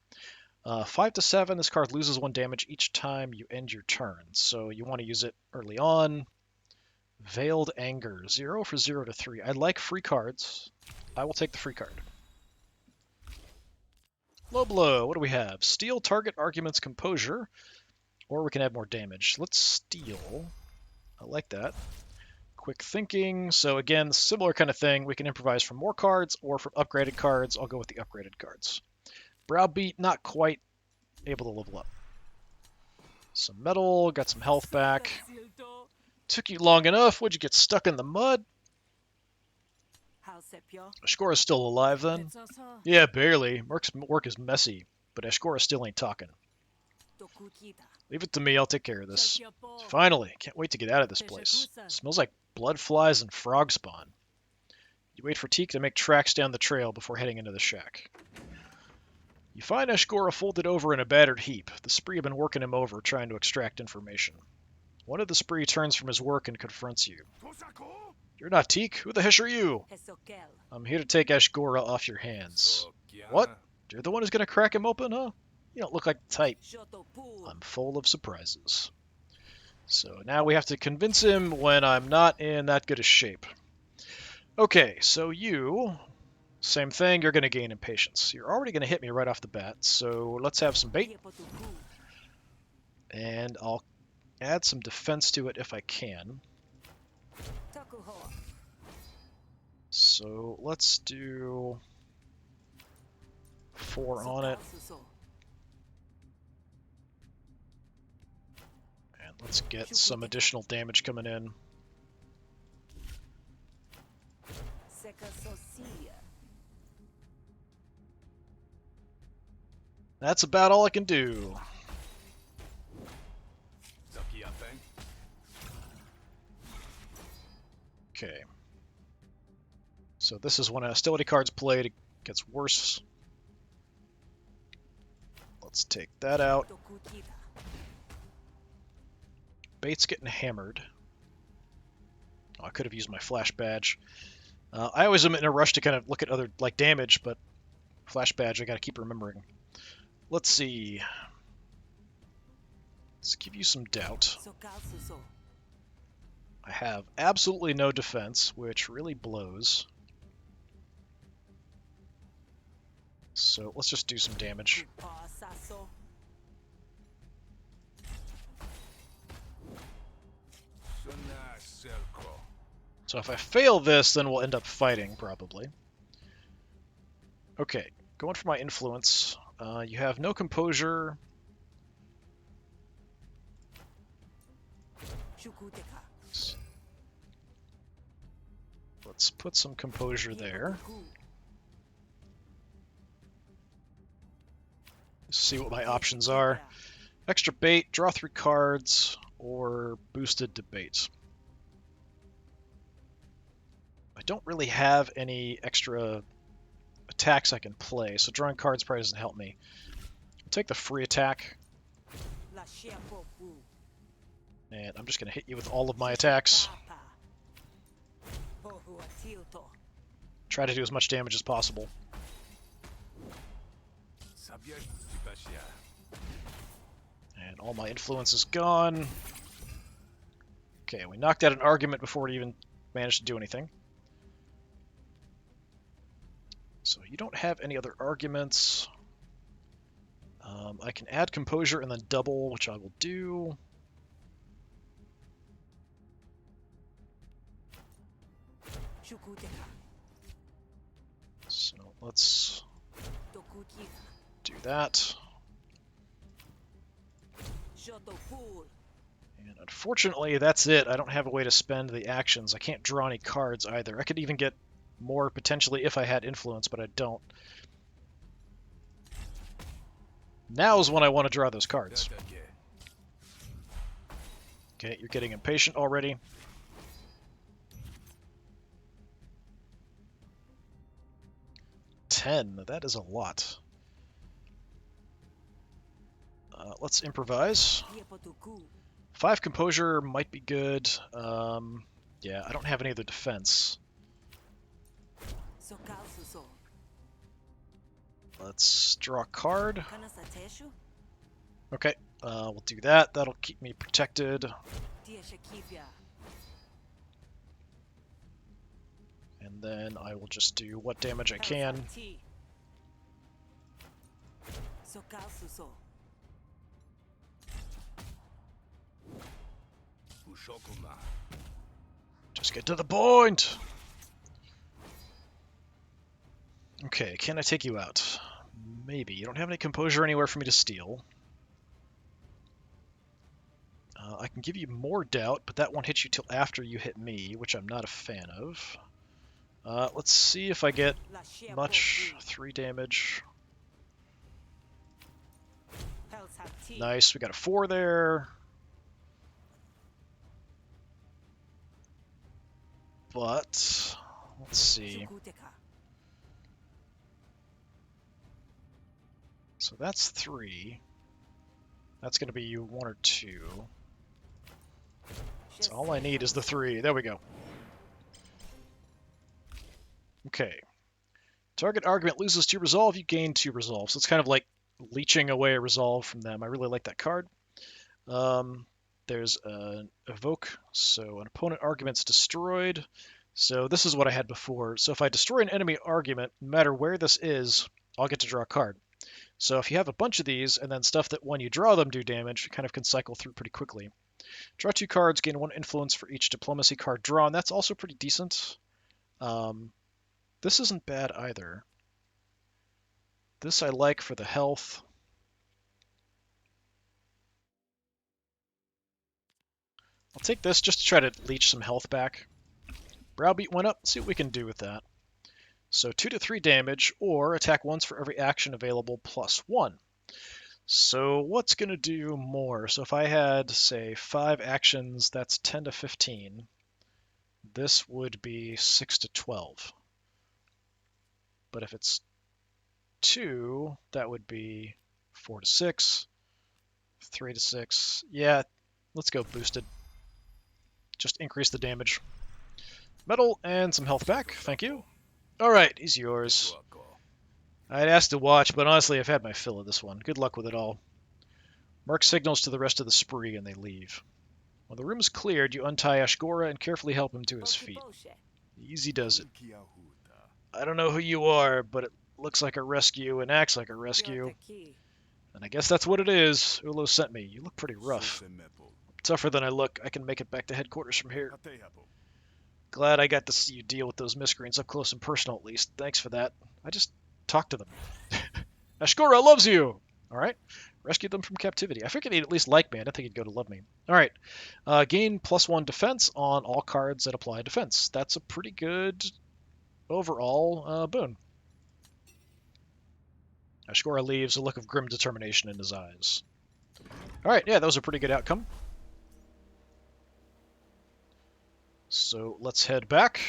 5 to 7, this card loses 1 damage each time you end your turn. So you want to use it early on. Veiled Anger. 0 for 0 to 3. I like free cards. I will take the free card. Low Blow. What do we have? Steal target argument's composure. Or we can add more damage. Let's steal. I like that. Quick thinking. So again, similar kind of thing. We can improvise from more cards or from upgraded cards. I'll go with the upgraded cards. Browbeat, not quite able to level up. Some metal, got some health back. Took you long enough. Would you get stuck in the mud? Ashkora's still alive then? Yeah, barely. Merc's work is messy, but Ashkora still ain't talking. Leave it to me, I'll take care of this. Finally, can't wait to get out of this place. Smells like blood flies and frog spawn. You wait for Teak to make tracks down the trail before heading into the shack. You find Ashkora folded over in a battered heap. The spree have been working him over, trying to extract information. One of the spree turns from his work and confronts you. You're not Teak. Who the heck are you? I'm here to take Ashkora off your hands. What? You're the one who's gonna crack him open, huh? You don't look like the type. I'm full of surprises. So now we have to convince him when I'm not in that good a shape. Okay, so you... Same thing, you're going to gain impatience. You're already going to hit me right off the bat, so let's have some bait. And I'll add some defense to it if I can. So let's do 4 on it. And let's get some additional damage coming in. That's about all I can do. Okay. So this is when a hostility card's played, it gets worse. Let's take that out. Bait's getting hammered. Oh, I could have used my flash badge. I always am in a rush to kind of look at other like damage, but flash badge I gotta keep remembering. Let's see. Let's give you some doubt. I have absolutely no defense, which really blows. So let's just do some damage. So if I fail this, then we'll end up fighting, probably. Okay, going for my influence. You have no composure. Let's put some composure there. See what my options are. Extra bait, draw 3 cards, or boosted debate. I don't really have any extra attacks I can play, so drawing cards probably doesn't help me. I'll take the free attack. And I'm just going to hit you with all of my attacks. Try to do as much damage as possible. And all my influence is gone. Okay, we knocked out an argument before it even managed to do anything. So you don't have any other arguments. I can add composure and then double, which I will do. So let's do that. And unfortunately, that's it. I don't have a way to spend the actions. I can't draw any cards either. I could even get more potentially if I had influence, but I don't. Now's when I want to draw those cards. Okay, you're getting impatient already. 10. That is a lot. Let's improvise. 5 composure might be good. Yeah, I don't have any other defense. Let's draw a card. Okay, we'll do that. That'll keep me protected. And then I will just do what damage I can. Just get to the point! Okay, can I take you out? Maybe. You don't have any composure anywhere for me to steal. I can give you more doubt, but that won't hit you till after you hit me, which I'm not a fan of. Let's see if I get much. 3 damage. Nice, we got a 4 there. But, let's see. So that's 3. That's going to be you 1 or 2. So all I need is the 3. There we go. Okay. Target argument loses 2 resolve, you gain 2 resolve. So it's kind of like leeching away a resolve from them. I really like that card. There's an evoke, so an opponent argument's destroyed. So this is what I had before. So if I destroy an enemy argument, no matter where this is, I'll get to draw a card. So if you have a bunch of these, and then stuff that when you draw them do damage, it kind of can cycle through pretty quickly. Draw 2 cards, gain 1 influence for each diplomacy card drawn. That's also pretty decent. This isn't bad either. This I like for the health. I'll take this just to try to leech some health back. Browbeat went up. See what we can do with that. So 2 to 3 damage, or attack once for every action available plus 1. So what's going to do more? So if I had, say, 5 actions, that's 10 to 15. This would be 6 to 12. But if it's 2, that would be 4 to 6, 3 to 6. Yeah, let's go boosted. Just increase the damage. Metal and some health back, thank you. Alright, he's yours. I'd asked to watch, but honestly I've had my fill of this one. Good luck with it all. Mark signals to the rest of the spree and they leave. When the room is cleared, you untie Ashgora and carefully help him to his feet. Easy does it. I don't know who you are, but it looks like a rescue and acts like a rescue. And I guess that's what it is. Ulo sent me. You look pretty rough. Tougher than I look. I can make it back to headquarters from here. Glad I got to see you deal with those miscreants up close and personal, at least. Thanks for that. I just talked to them. Ashgora loves you! Alright. Rescued them from captivity. I figured he'd at least like me. I didn't think he'd go to love me. Alright. Gain +1 defense on all cards that apply defense. That's a pretty good overall boon. Ashgora leaves, a look of grim determination in his eyes. Alright, yeah, that was a pretty good outcome. So let's head back.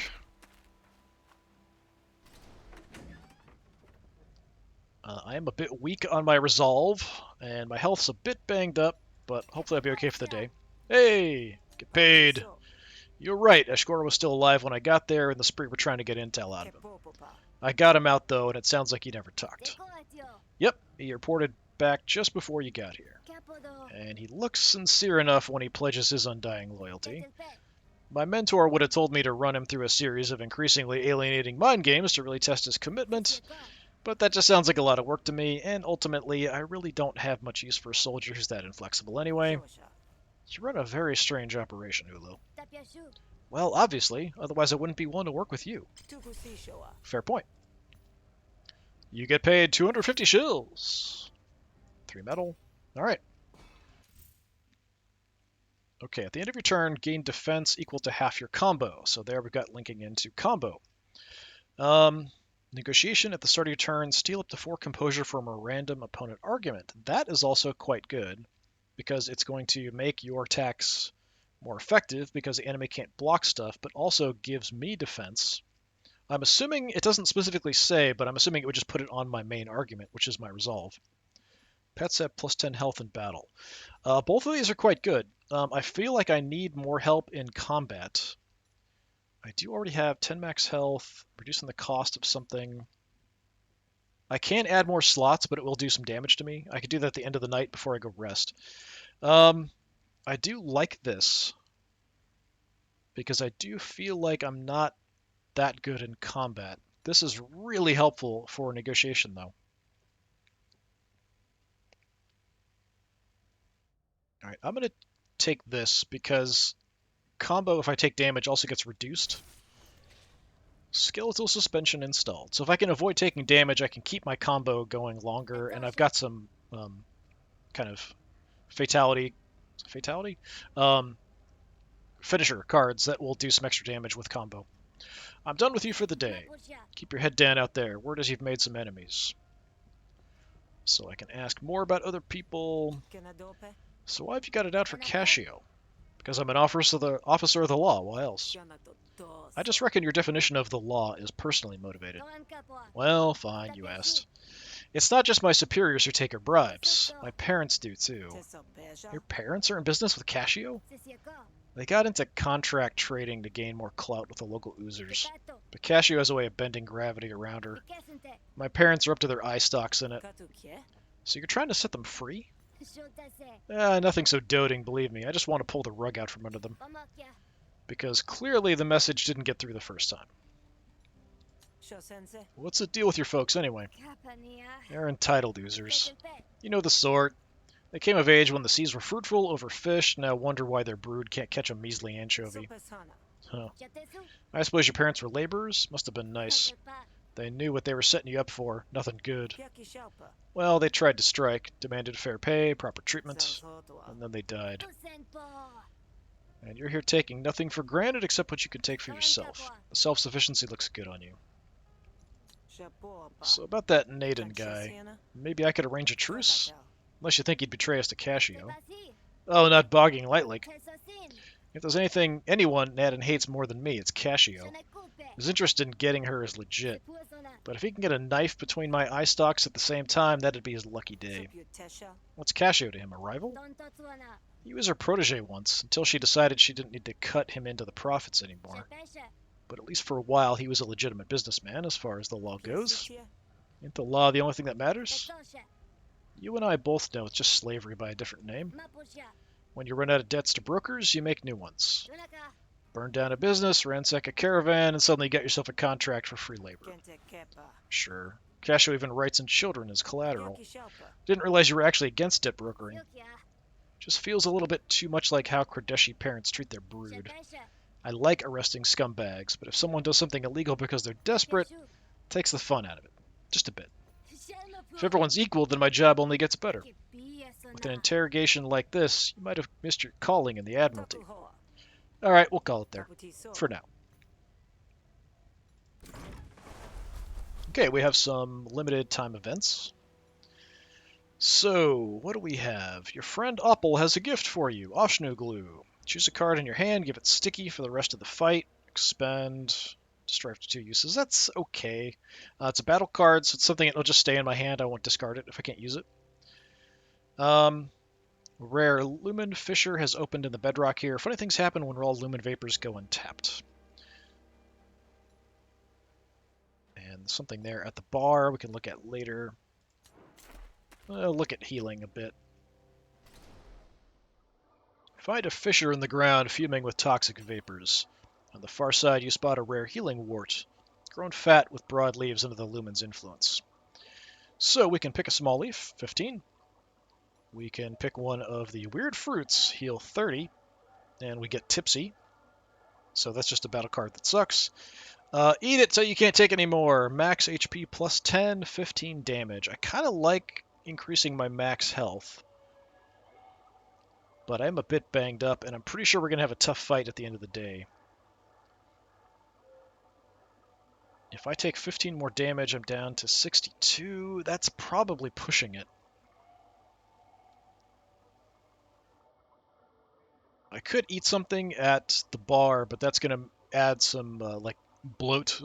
I am a bit weak on my resolve, and my health's a bit banged up, but hopefully I'll be okay for the day. Hey! Get paid! You're right, Ashgora was still alive when I got there, and the spree were trying to get intel out of him. I got him out, though, and it sounds like he never talked. Yep, he reported back just before you got here. And he looks sincere enough when he pledges his undying loyalty. My mentor would have told me to run him through a series of increasingly alienating mind games to really test his commitment, but that just sounds like a lot of work to me, and ultimately, I really don't have much use for a soldier who's that inflexible anyway. You run a very strange operation, Ulu. Well, obviously, otherwise I wouldn't be willing to work with you. Fair point. You get paid 250 shills. 3 metal. Alright. Okay, at the end of your turn, gain defense equal to half your combo. So there we've got linking into combo. Negotiation at the start of your turn, steal up to 4 composure from a random opponent argument. That is also quite good, because it's going to make your attacks more effective because the enemy can't block stuff, but also gives me defense I'm assuming it doesn't specifically say, but I'm assuming it would just put it on my main argument, which is my resolve. Pets have plus 10 health in battle. Both of these are quite good. I feel like I need more help in combat. I do already have 10 max health, reducing the cost of something. I can add more slots, but it will do some damage to me. I could do that at the end of the night before I go rest. I do like this because I do feel like I'm not that good in combat. This is really helpful for negotiation, though. All right, I'm going to take this because combo, if I take damage, also gets reduced. Skeletal suspension installed. So if I can avoid taking damage, I can keep my combo going longer, and I've got some kind of fatality, um, finisher cards that will do some extra damage with combo. I'm done with you for the day. Keep your head down out there. Word is you've made some enemies. So I can ask more about other people. So why have you got it out for Cascio? Because I'm an officer of the law. Why else? I just reckon your definition of the law is personally motivated. Well, fine, you asked. It's not just my superiors who take her bribes. My parents do, too. Your parents are in business with Cascio? They got into contract trading to gain more clout with the local oozers. But Cascio has a way of bending gravity around her. My parents are up to their eye stalks in it. So you're trying to set them free? Nothing so doting, believe me. I just want to pull the rug out from under them. Because clearly the message didn't get through the first time. What's the deal with your folks, anyway? They're entitled oozers. You know the sort. They came of age when the seas were fruitful, overfished, now wonder why their brood can't catch a measly anchovy. Huh. I suppose your parents were laborers? Must have been nice. They knew what they were setting you up for. Nothing good. Well, they tried to strike, demanded fair pay, proper treatment, and then they died. And you're here taking nothing for granted except what you can take for yourself. The self-sufficiency looks good on you. So about that Naden guy, maybe I could arrange a truce? Unless you think he'd betray us to Cascio. Oh, not bogging lightly. If there's anyone Naden hates more than me, it's Cascio. His interest in getting her is legit. But if he can get a knife between my eye stalks at the same time, that'd be his lucky day. What's Cascio to him, a rival? He was her protege once, until she decided she didn't need to cut him into the profits anymore. But at least for a while, he was a legitimate businessman as far as the law goes. Ain't the law the only thing that matters? You and I both know it's just slavery by a different name. When you run out of debts to brokers, you make new ones. Burn down a business, ransack a caravan, and suddenly you get yourself a contract for free labor. Sure. Cascio even writes in children as collateral. Didn't realize you were actually against debt brokering. Just feels a little bit too much like how Kradeshi parents treat their brood. I like arresting scumbags, but if someone does something illegal because they're desperate, it takes the fun out of it. Just a bit. If everyone's equal, then my job only gets better. With an interrogation like this, you might have missed your calling in the Admiralty. Alright, we'll call it there. For now. Okay, we have some limited time events. So, what do we have? Your friend Oppel has a gift for you, Oshnu Glue. Choose a card in your hand, give it sticky for the rest of the fight, expend, destroy after 2 uses. That's okay. It's a battle card, so it's something that'll just stay in my hand. I won't discard it if I can't use it. Rare Lumen Fissure has opened in the bedrock here. Funny things happen when raw Lumen Vapors go untapped. And something there at the bar we can look at later. Look at healing a bit. Find a fissure in the ground fuming with toxic vapors. On the far side, you spot a rare healing wart, grown fat with broad leaves under the lumen's influence. So we can pick a small leaf, 15. We can pick one of the weird fruits, heal 30, and we get tipsy. So that's just a battle card that sucks. Eat it so you can't take any more. Max HP plus 10, 15 damage. I kind of like increasing my max health. But I'm a bit banged up, and I'm pretty sure we're going to have a tough fight at the end of the day. If I take 15 more damage, I'm down to 62. That's probably pushing it. I could eat something at the bar, but that's going to add some, bloat,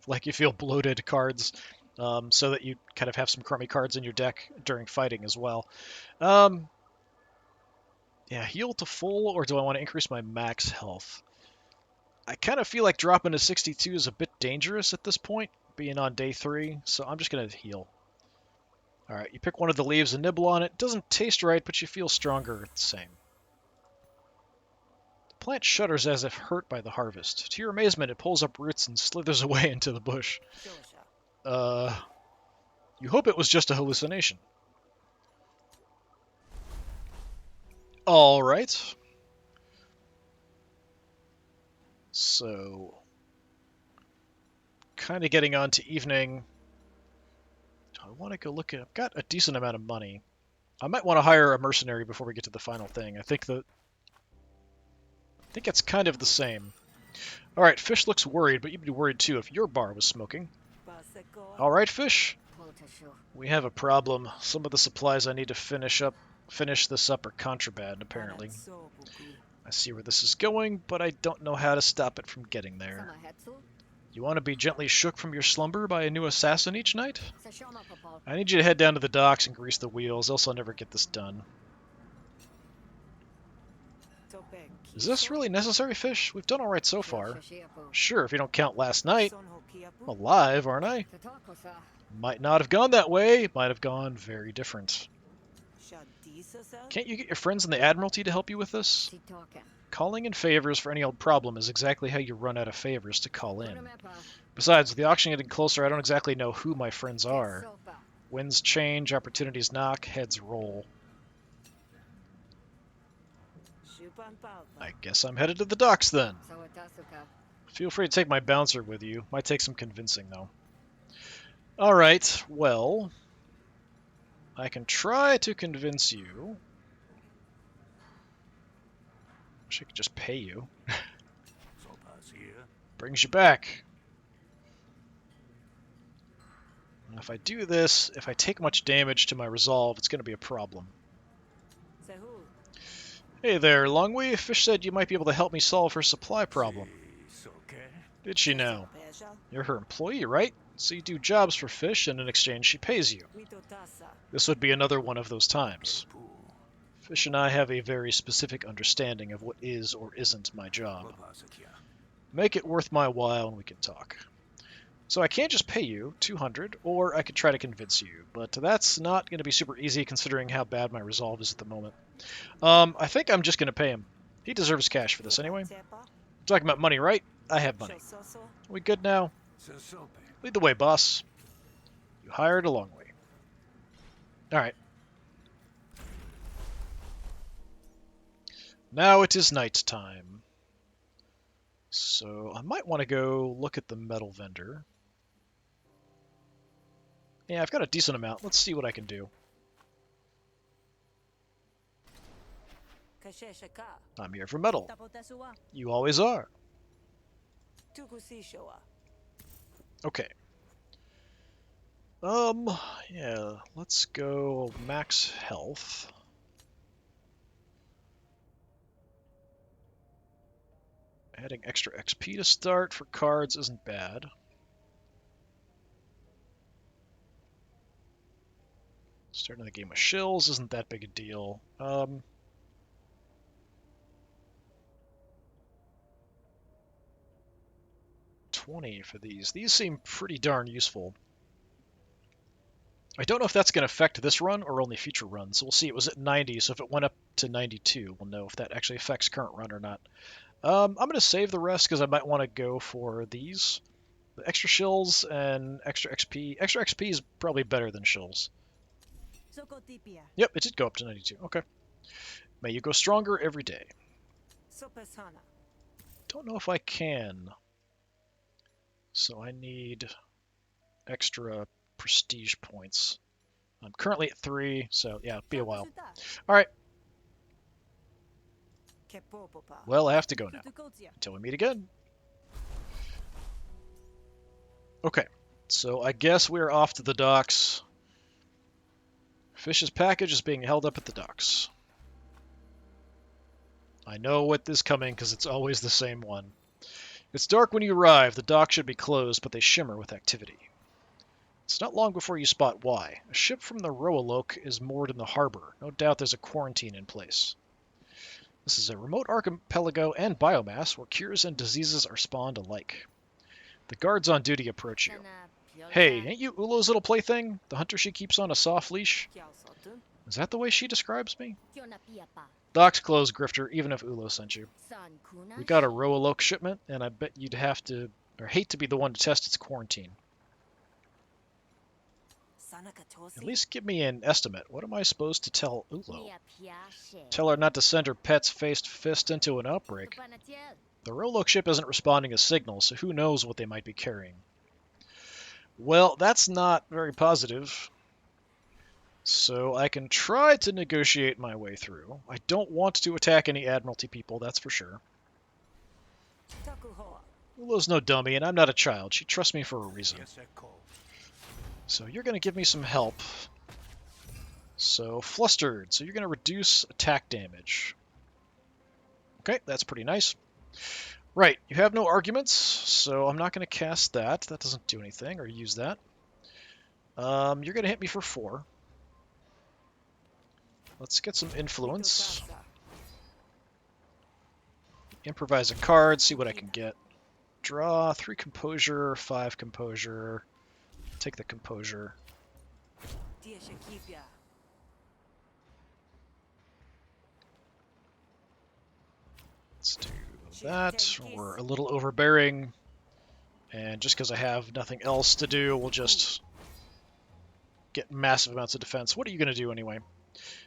like you feel bloated cards, so that you kind of have some crummy cards in your deck during fighting as well. Yeah, heal to full, or do I want to increase my max health? I kind of feel like dropping to 62 is a bit dangerous at this point, being on day 3, so I'm just going to heal. Alright, you pick one of the leaves and nibble on it. Doesn't taste right, but you feel stronger the same. The plant shudders as if hurt by the harvest. To your amazement, it pulls up roots and slithers away into the bush. You hope it was just a hallucination. Alright. So, kind of getting on to evening. I want to go look at... I've got a decent amount of money. I might want to hire a mercenary before we get to the final thing. I think it's kind of the same. Alright, Fish looks worried, but you'd be worried too if your bar was smoking. Alright, Fish. We have a problem. Some of the supplies I need to finish this up are contraband, apparently. I see where this is going, but I don't know how to stop it from getting there. You want to be gently shook from your slumber by a new assassin each night? I need you to head down to the docks and grease the wheels, else I'll never get this done. Is this really necessary, Fish? We've done alright so far. Sure, if you don't count last night. I'm alive, aren't I? Might not have gone that way. Might have gone very different. Can't you get your friends in the Admiralty to help you with this? Calling in favors for any old problem is exactly how you run out of favors to call in. Besides, with the auction getting closer, I don't exactly know who my friends are. Winds change, opportunities knock, heads roll. I guess I'm headed to the docks then. Feel free to take my bouncer with you. Might take some convincing, though. Alright, well... I can try to convince you. Wish I could just pay you. Brings you back. And if I do this, if I take much damage to my resolve, it's going to be a problem. Hey there, Longway. Fish said you might be able to help me solve her supply problem. Did she now? You're her employee, right? So you do jobs for Fish, and in exchange she pays you. This would be another one of those times. Fish and I have a very specific understanding of what is or isn't my job. Make it worth my while and we can talk. So I can't just pay you 200, or I could try to convince you, but that's not going to be super easy considering how bad my resolve is at the moment. I think I'm just going to pay him. He deserves cash for this anyway. We're talking about money, right? I have money. Are we good now? Lead the way, boss. You hired a long way. Alright. Now it is night time. So I might want to go look at the metal vendor. Yeah, I've got a decent amount. Let's see what I can do. I'm here for metal. You always are. Okay. Yeah, let's go max health. Adding extra XP to start for cards isn't bad. Starting the game with shills isn't that big a deal. 20 for these. These seem pretty darn useful. I don't know if that's going to affect this run or only future runs. We'll see. It was at 90, so if it went up to 92, we'll know if that actually affects current run or not. I'm going to save the rest because I might want to go for these. The extra shills and extra XP. Extra XP is probably better than shills. Yep, it did go up to 92. Okay. May you go stronger every day. Don't know if I can. So I need extra prestige points. I'm currently at 3, so yeah, it'll be a while. Alright. Well, I have to go now. Until we meet again. Okay, so I guess we're off to the docks. Fish's package is being held up at the docks. I know what is coming because it's always the same one. It's dark when you arrive. The docks should be closed, but they shimmer with activity. It's not long before you spot why. A ship from the Rogue-lite is moored in the harbor. No doubt there's a quarantine in place. This is a remote archipelago and biomass where cures and diseases are spawned alike. The guards on duty approach you. Hey, ain't you Ulo's little plaything? The hunter she keeps on a soft leash? Is that the way she describes me? Docks closed, Grifter, even if Ulo sent you. We got a Rogue-lite shipment, and I bet you'd have to, or hate to be the one to test its quarantine. At least give me an estimate. What am I supposed to tell Ulo? Tell her not to send her pet's faced fist into an outbreak. The Rogue-lite ship isn't responding to signals, so who knows what they might be carrying. Well, that's not very positive. So I can try to negotiate my way through. I don't want to attack any Admiralty people, that's for sure. Ulo's no dummy, and I'm not a child. She trusts me for a reason. So you're going to give me some help. So, Flustered. So you're going to reduce attack damage. Okay, that's pretty nice. Right, you have no arguments, so I'm not going to cast that. That doesn't do anything, or use that. You're going to hit me for 4. Let's get some influence. Improvise a card, see what I can get. Draw 3 composure, 5 composure. Take the composure. Let's do that. We're a little overbearing. And just because I have nothing else to do, we'll just get massive amounts of defense. What are you going to do anyway?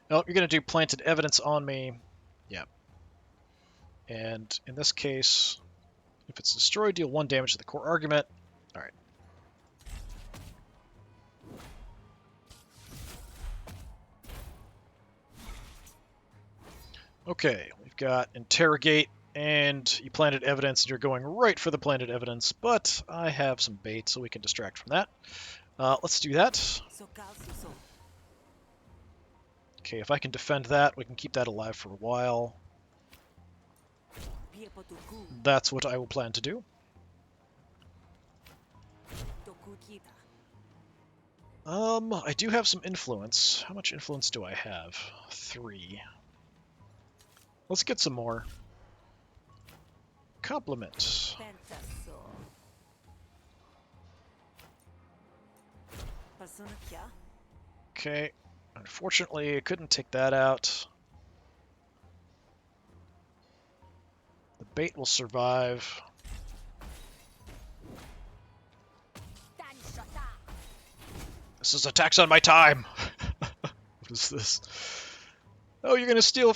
Oh, you're going to do planted evidence on me. Yeah. And in this case, if it's destroyed, deal 1 damage to the core argument. Alright. Okay, we've got interrogate, and you planted evidence, and you're going right for the planted evidence, but I have some bait, so we can distract from that. Let's do that. Okay, if I can defend that, we can keep that alive for a while. That's what I will plan to do. I do have some influence. How much influence do I have? 3. Let's get some more. Compliment. Okay. Unfortunately, I couldn't take that out. The bait will survive. This is a tax on my time! What is this? Oh, you're gonna steal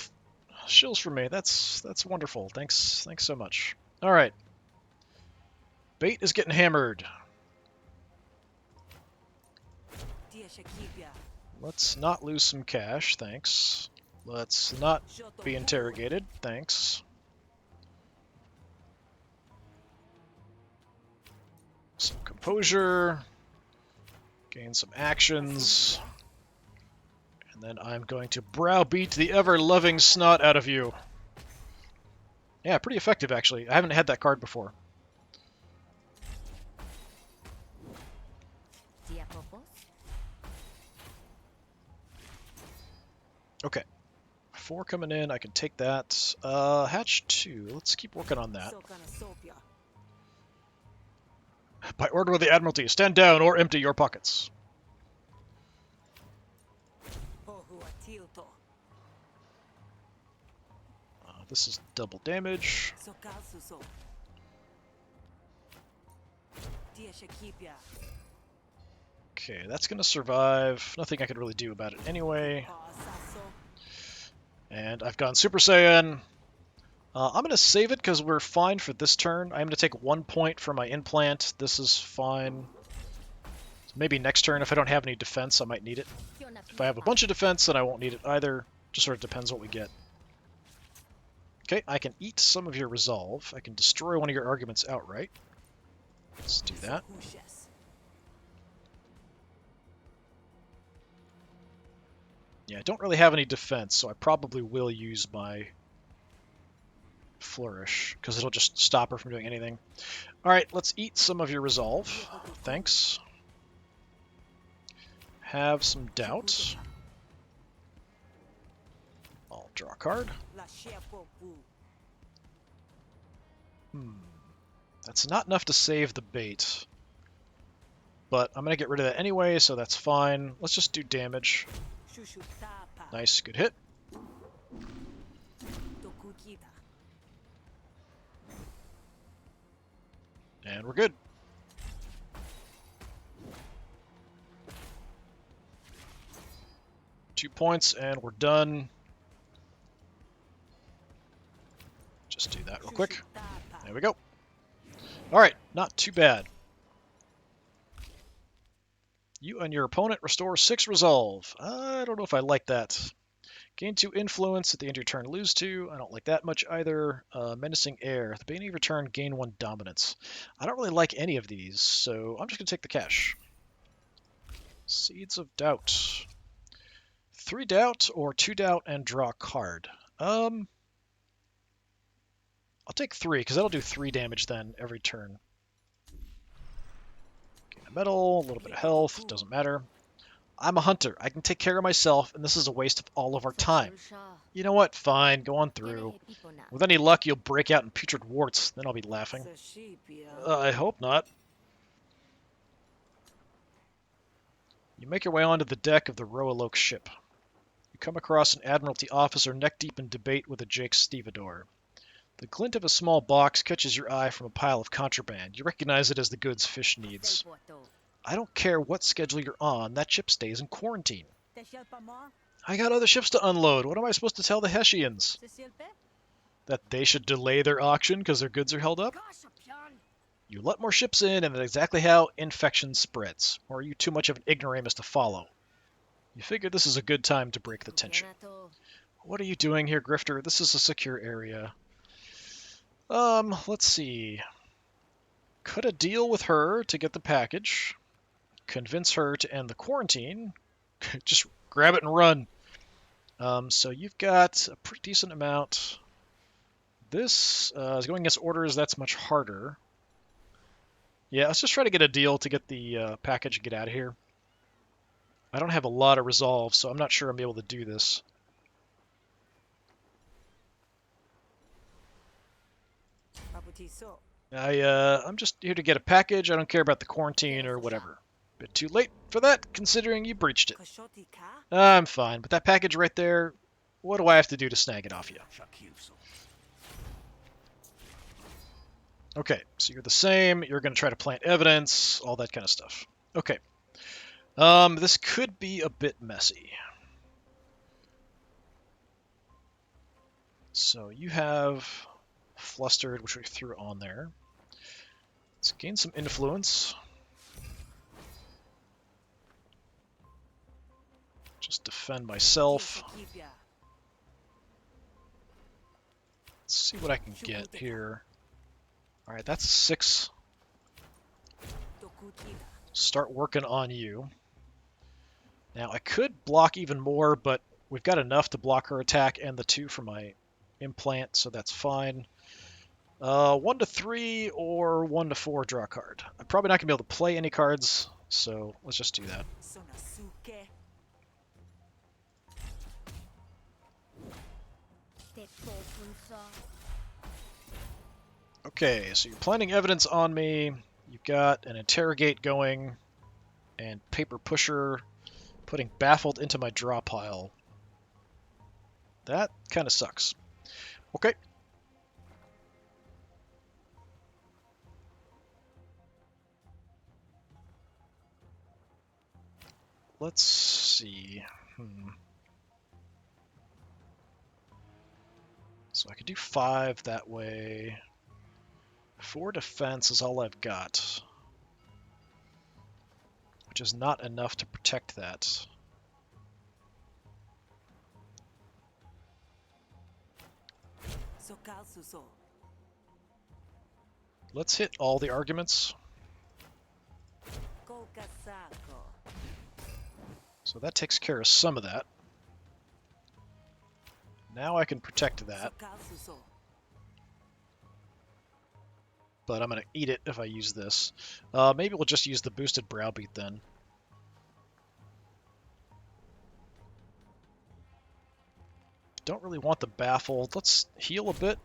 shills from me. That's wonderful. Thanks so much. Alright. Bait is getting hammered. Let's not lose some cash, thanks. Let's not be interrogated, thanks. Some composure. Gain some actions. And then I'm going to browbeat the ever-loving snot out of you. Yeah, pretty effective, actually. I haven't had that card before. Okay. 4 coming in, I can take that. Hatch 2, let's keep working on that. By order of the Admiralty, stand down or empty your pockets. This is double damage. Okay, that's going to survive. Nothing I can really do about it anyway. And I've gone Super Saiyan. I'm going to save it because we're fine for this turn. I'm going to take 1 point for my implant. This is fine. So maybe next turn, if I don't have any defense, I might need it. If I have a bunch of defense, then I won't need it either. Just sort of depends what we get. Okay, I can eat some of your resolve. I can destroy one of your arguments outright. Let's do that. Yeah, I don't really have any defense, so I probably will use my flourish, because it'll just stop her from doing anything. Alright, let's eat some of your resolve. Thanks. Have some doubt. I'll draw a card. That's not enough to save the bait. But I'm going to get rid of that anyway, so that's fine. Let's just do damage. Nice, good hit. And we're good. Two points, and we're done. Just do that real quick. There we go. Alright, not too bad. You and your opponent restore 6 resolve. I don't know if I like that. Gain 2 influence at the end of your turn, lose 2. I don't like that much either. Menacing air. At the beginning of your turn, gain 1 dominance. I don't really like any of these, so I'm just going to take the cash. Seeds of Doubt. 3 doubt or 2 doubt and draw a card. I'll take 3, because that'll do 3 damage then every turn. Gain a medal, a little bit of health, doesn't matter. I'm a hunter. I can take care of myself, and this is a waste of all of our time. You know what? Fine, go on through. With any luck, you'll break out in putrid warts. Then I'll be laughing. I hope not. You make your way onto the deck of the Rogue-lite ship. You come across an Admiralty officer neck-deep in debate with a Jake stevedore. The glint of a small box catches your eye from a pile of contraband. You recognize it as the goods Fish needs. I don't care what schedule you're on, that ship stays in quarantine. I got other ships to unload. What am I supposed to tell the Hessians? That they should delay their auction because their goods are held up? You let more ships in, and that's exactly how infection spreads. Or are you too much of an ignoramus to follow? You figure this is a good time to break the tension. What are you doing here, Grifter? This is a secure area. Let's see. Cut a deal with her to get the package. Convince her to end the quarantine. Just grab it and run. So you've got a pretty decent amount. This is going against orders. That's much harder. Yeah, let's just try to get a deal to get the package and get out of here. I don't have a lot of resolve, so I'm not sure I'm able to do this. I'm just here to get a package. I don't care about the quarantine or whatever. Bit too late for that, considering you breached it. I'm fine, but that package right there, what do I have to do to snag it off you? Okay, so you're the same. You're going to try to plant evidence, all that kind of stuff. Okay. This could be a bit messy. So you have Flustered, which we threw on there. Let's gain some influence. Just defend myself. Let's see what I can get here. Alright, that's 6. Start working on you. Now, I could block even more, but we've got enough to block her attack and the 2 for my implant, so that's fine. 1 to 3 or 1 to 4 draw a card. I'm probably not going to be able to play any cards, so let's just do that. Okay, so you're planting evidence on me. You've got an interrogate going and paper pusher putting baffled into my draw pile. That kind of sucks. Okay. Let's see. So I could do 5 that way. 4 defense is all I've got, which is not enough to protect that. Let's hit all the arguments. So that takes care of some of that. Now I can protect that. but I'm going to eat it if I use this. Maybe we'll just use the boosted browbeat then. Don't really want the baffled. Let's heal a bit.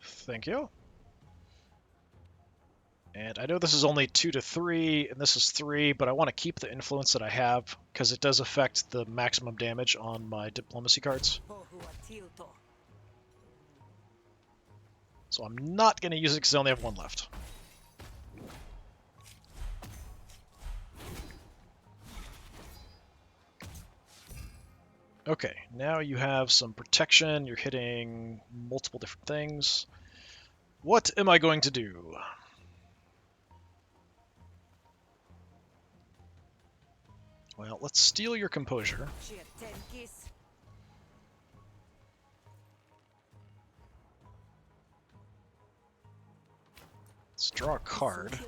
Thank you. And I know this is only 2 to 3, and this is 3, but I want to keep the influence that I have, because it does affect the maximum damage on my diplomacy cards. So I'm not going to use it because I only have 1 left. Okay, now you have some protection, you're hitting multiple different things. What am I going to do? Well, let's steal your composure. Let's draw a card.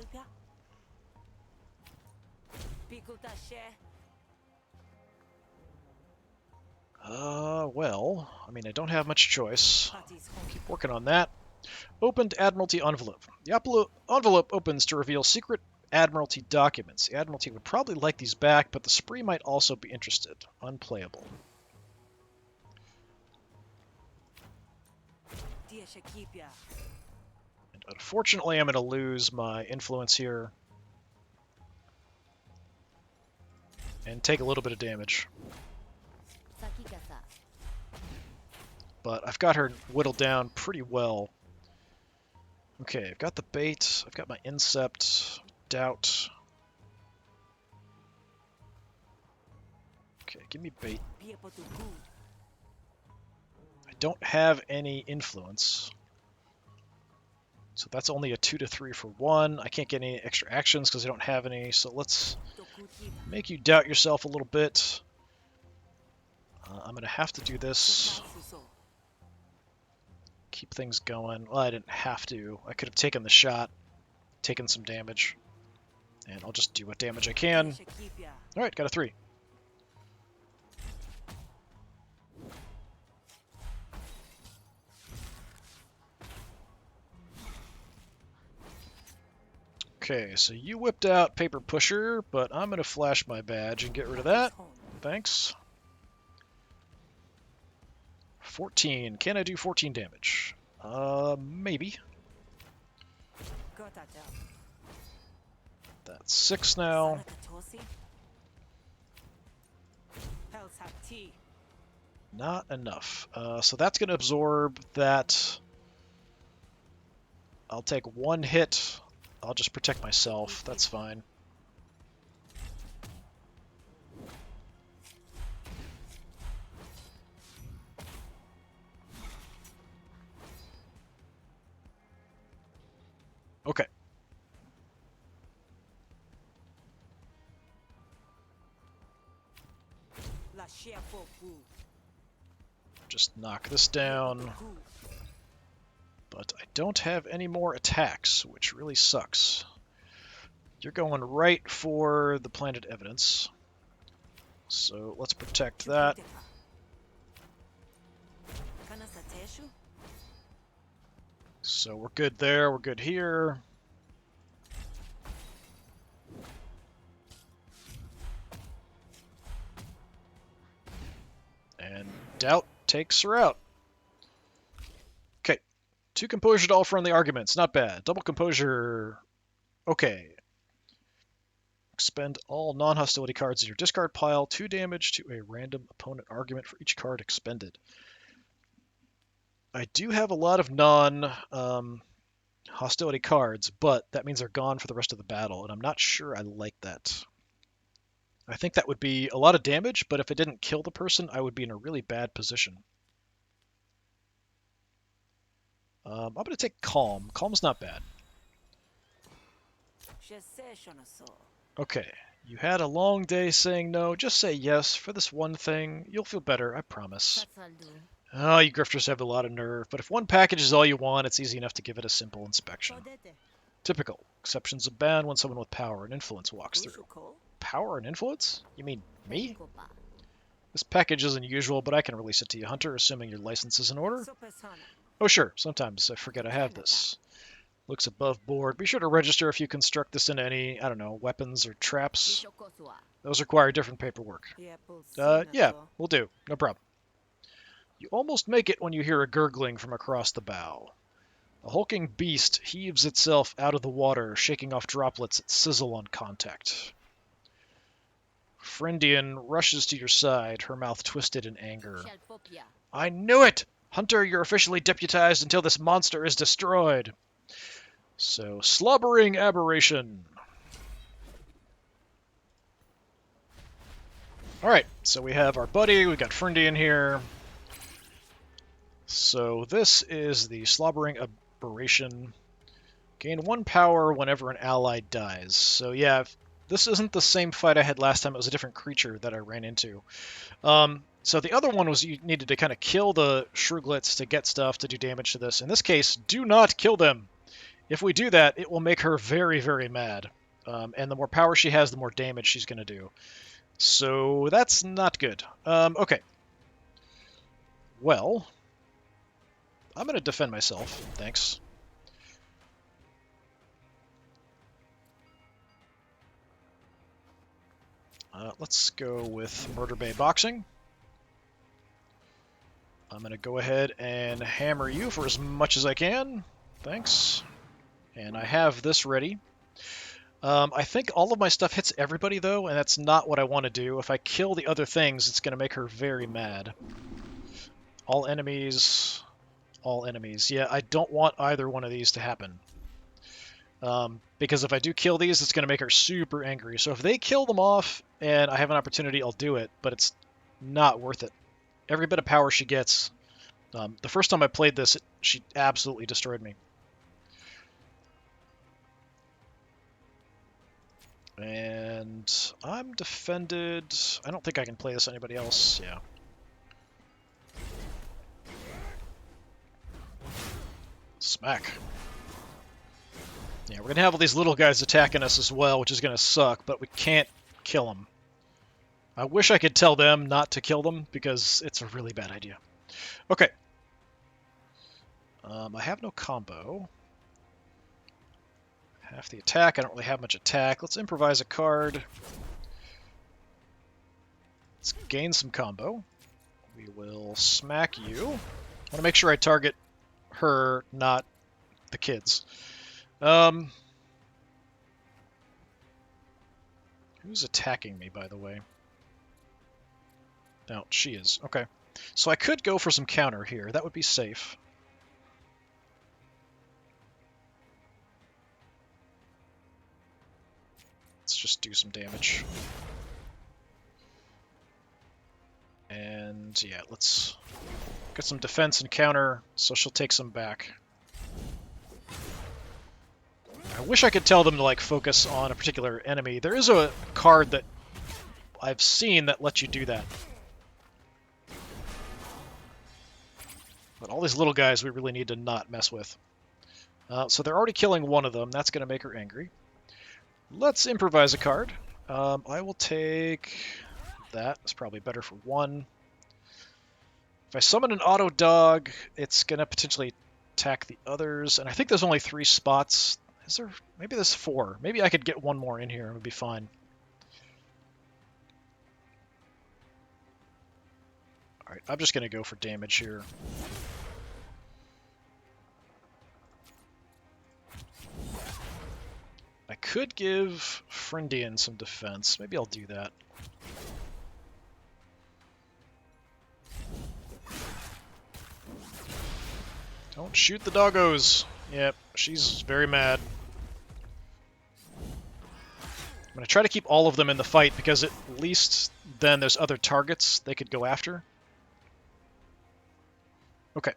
Well, I mean, I don't have much choice. Keep working on that. Opened Admiralty envelope. The envelope opens to reveal secret Admiralty documents. The Admiralty would probably like these back, but the Spree might also be interested. Unplayable. And unfortunately, I'm going to lose my influence here. And take a little bit of damage. But I've got her whittled down pretty well. Okay, I've got the bait, I've got my Incept, Doubt. Okay, give me bait. I don't have any influence. So that's only a 2 to 3 for 1. I can't get any extra actions because I don't have any, so let's make you doubt yourself a little bit. I'm going to have to do this. Keep things going. Well, I didn't have to. I could have taken the shot, taken some damage, and I'll just do what damage I can. Alright, got a 3. Okay, so you whipped out Paper Pusher, but I'm going to flash my badge and get rid of that. Thanks. 14. Can I do 14 damage? Maybe. That's 6 now. Not enough. So that's going to absorb that. I'll take 1 hit. I'll just protect myself. That's fine. Okay. Just knock this down. But I don't have any more attacks, which really sucks. You're going right for the planted evidence. So let's protect that. So we're good there, we're good here. And Doubt takes her out. Okay. 2 composure to all friendly arguments. Not bad. Double composure. Okay. Expend all non-hostility cards in your discard pile. 2 damage to a random opponent argument for each card expended. I do have a lot of non-hostility cards, but that means they're gone for the rest of the battle, and I'm not sure I like that. I think that would be a lot of damage, but if it didn't kill the person, I would be in a really bad position. I'm going to take Calm. Calm's not bad. Okay, you had a long day saying no. Just say yes for this one thing. You'll feel better, I promise. Oh, you grifters have a lot of nerve, but if 1 package is all you want, it's easy enough to give it a simple inspection. Typical. Exceptions abound when someone with power and influence walks through. Power and influence? You mean me? This package is unusual, but I can release it to you, Hunter, assuming your license is in order. Oh sure, sometimes I forget I have this. Looks above board. Be sure to register if you construct this into any, I don't know, weapons or traps. Those require different paperwork. Yeah, we'll do. No problem. You almost make it when you hear a gurgling from across the bow. A hulking beast heaves itself out of the water, shaking off droplets that sizzle on contact. Friendian rushes to your side, her mouth twisted in anger. I knew it! Hunter, you're officially deputized until this monster is destroyed. So, slobbering aberration. Alright, so we have our buddy, we've got Friendian here. So this is the slobbering aberration. Gain 1 power whenever an ally dies. So yeah, this isn't the same fight I had last time. It was a different creature that I ran into. So the other one was you needed to kind of kill the Shruglets to get stuff to do damage to this. In this case, do not kill them. If we do that, it will make her very, very mad. And the more power she has, the more damage she's going to do. So that's not good. Okay. Well, I'm going to defend myself. Thanks. Let's go with Murder Bay Boxing. I'm going to go ahead and hammer you for as much as I can. Thanks. And I have this ready. I think all of my stuff hits everybody, though, and that's not what I want to do. If I kill the other things, it's going to make her very mad. All enemies. All enemies. Yeah, I don't want either one of these to happen. Because if I do kill these, it's going to make her super angry. So if they kill them off and I have an opportunity, I'll do it, but it's not worth it. Every bit of power she gets. The first time I played this, she absolutely destroyed me. And I'm defended. I don't think I can play this anybody else. Yeah. Smack. Yeah, we're going to have all these little guys attacking us as well, which is going to suck, but we can't kill them. I wish I could tell them not to kill them, because it's a really bad idea. Okay. I have no combo. Half the attack. I don't really have much attack. Let's improvise a card. Let's gain some combo. We will smack you. I want to make sure I target her, not the kids. Who's attacking me, by the way? No, she is. Okay. So I could go for some counter here. That would be safe. Let's just do some damage. And yeah, let's get some defense and counter, so she'll take some back. I wish I could tell them to like focus on a particular enemy. There is a card that I've seen that lets you do that. But all these little guys we really need to not mess with. So they're already killing one of them. That's going to make her angry. Let's improvise a card. I will take that. It's probably better for 1. If I summon an auto dog, it's going to potentially attack the others. And I think there's only 3 spots. Is there? Maybe there's 4. Maybe I could get 1 more in here. It would be fine. Alright, I'm just going to go for damage here. I could give Friendian some defense. Maybe I'll do that. Don't shoot the doggos. Yep, she's very mad. I'm going to try to keep all of them in the fight because at least then there's other targets they could go after. Okay.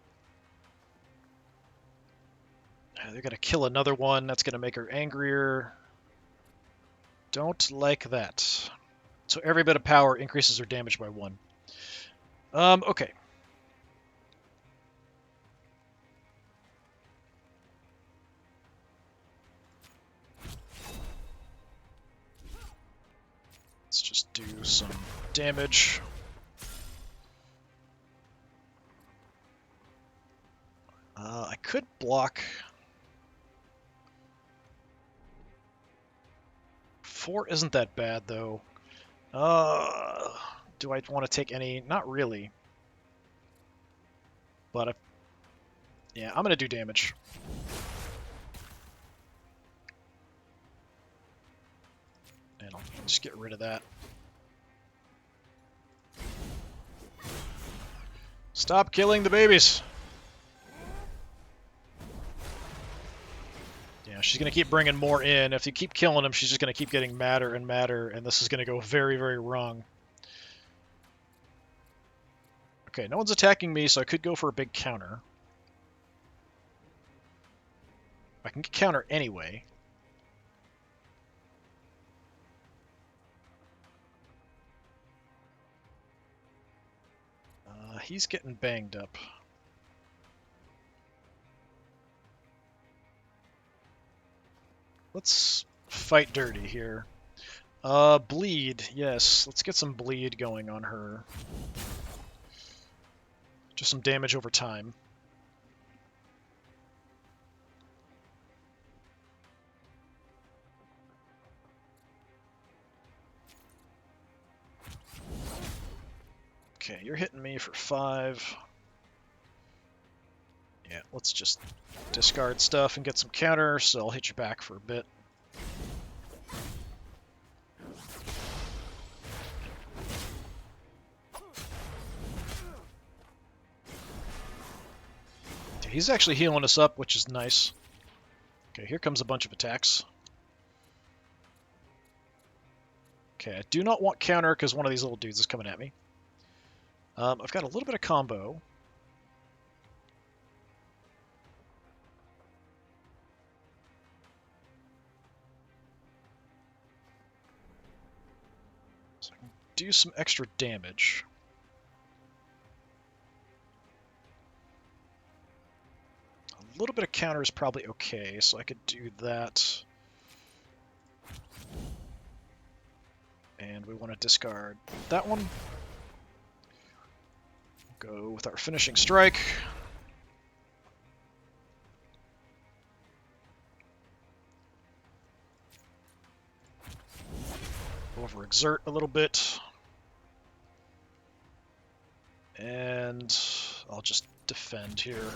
They're going to kill another one. That's going to make her angrier. Don't like that. So every bit of power increases her damage by 1. Okay. Let's just do some damage. I could block 4 isn't that bad, though. Do I want to take any? Not really. But, yeah, I'm going to do damage. And I'll just get rid of that. Stop killing the babies! Yeah, she's going to keep bringing more in. If you keep killing them, she's just going to keep getting madder and madder, and this is going to go very, very wrong. Okay, no one's attacking me, so I could go for a big counter. I can counter anyway. He's getting banged up. Let's fight dirty here. Bleed. Yes, let's get some bleed going on her. Just some damage over time. Okay, you're hitting me for 5. Yeah, let's just discard stuff and get some counter, so I'll hit you back for a bit. He's actually healing us up, which is nice. Okay, here comes a bunch of attacks. Okay, I do not want counter because one of these little dudes is coming at me. I've got a little bit of combo. So I can do some extra damage. A little bit of counter is probably okay, so I could do that. And we want to discard that one. Go with our finishing strike. Overexert a little bit. And I'll just defend here.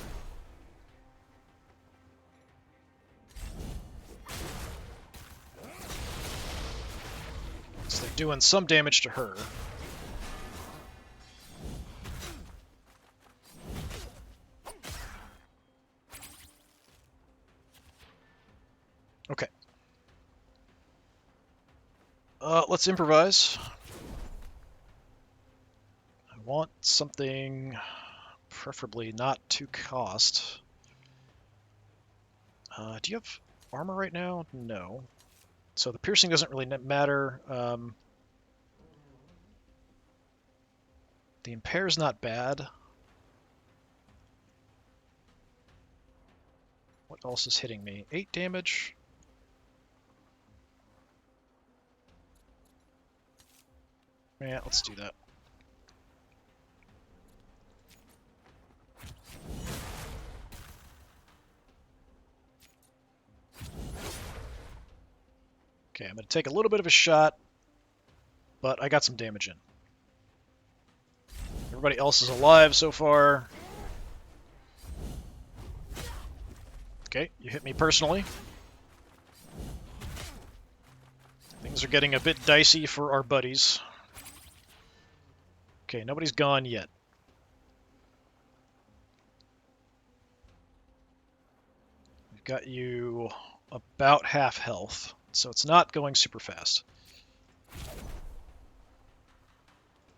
So they're doing some damage to her. Okay. Let's improvise. I want something preferably not to cost. Do you have armor right now? No. So the piercing doesn't really matter. The impair's not bad. What else is hitting me? 8 damage. Yeah, let's do that. Okay, I'm going to take a little bit of a shot, but I got some damage in. Everybody else is alive so far. Okay, you hit me personally. Things are getting a bit dicey for our buddies. Okay, nobody's gone yet. We've got you about half health, so it's not going super fast.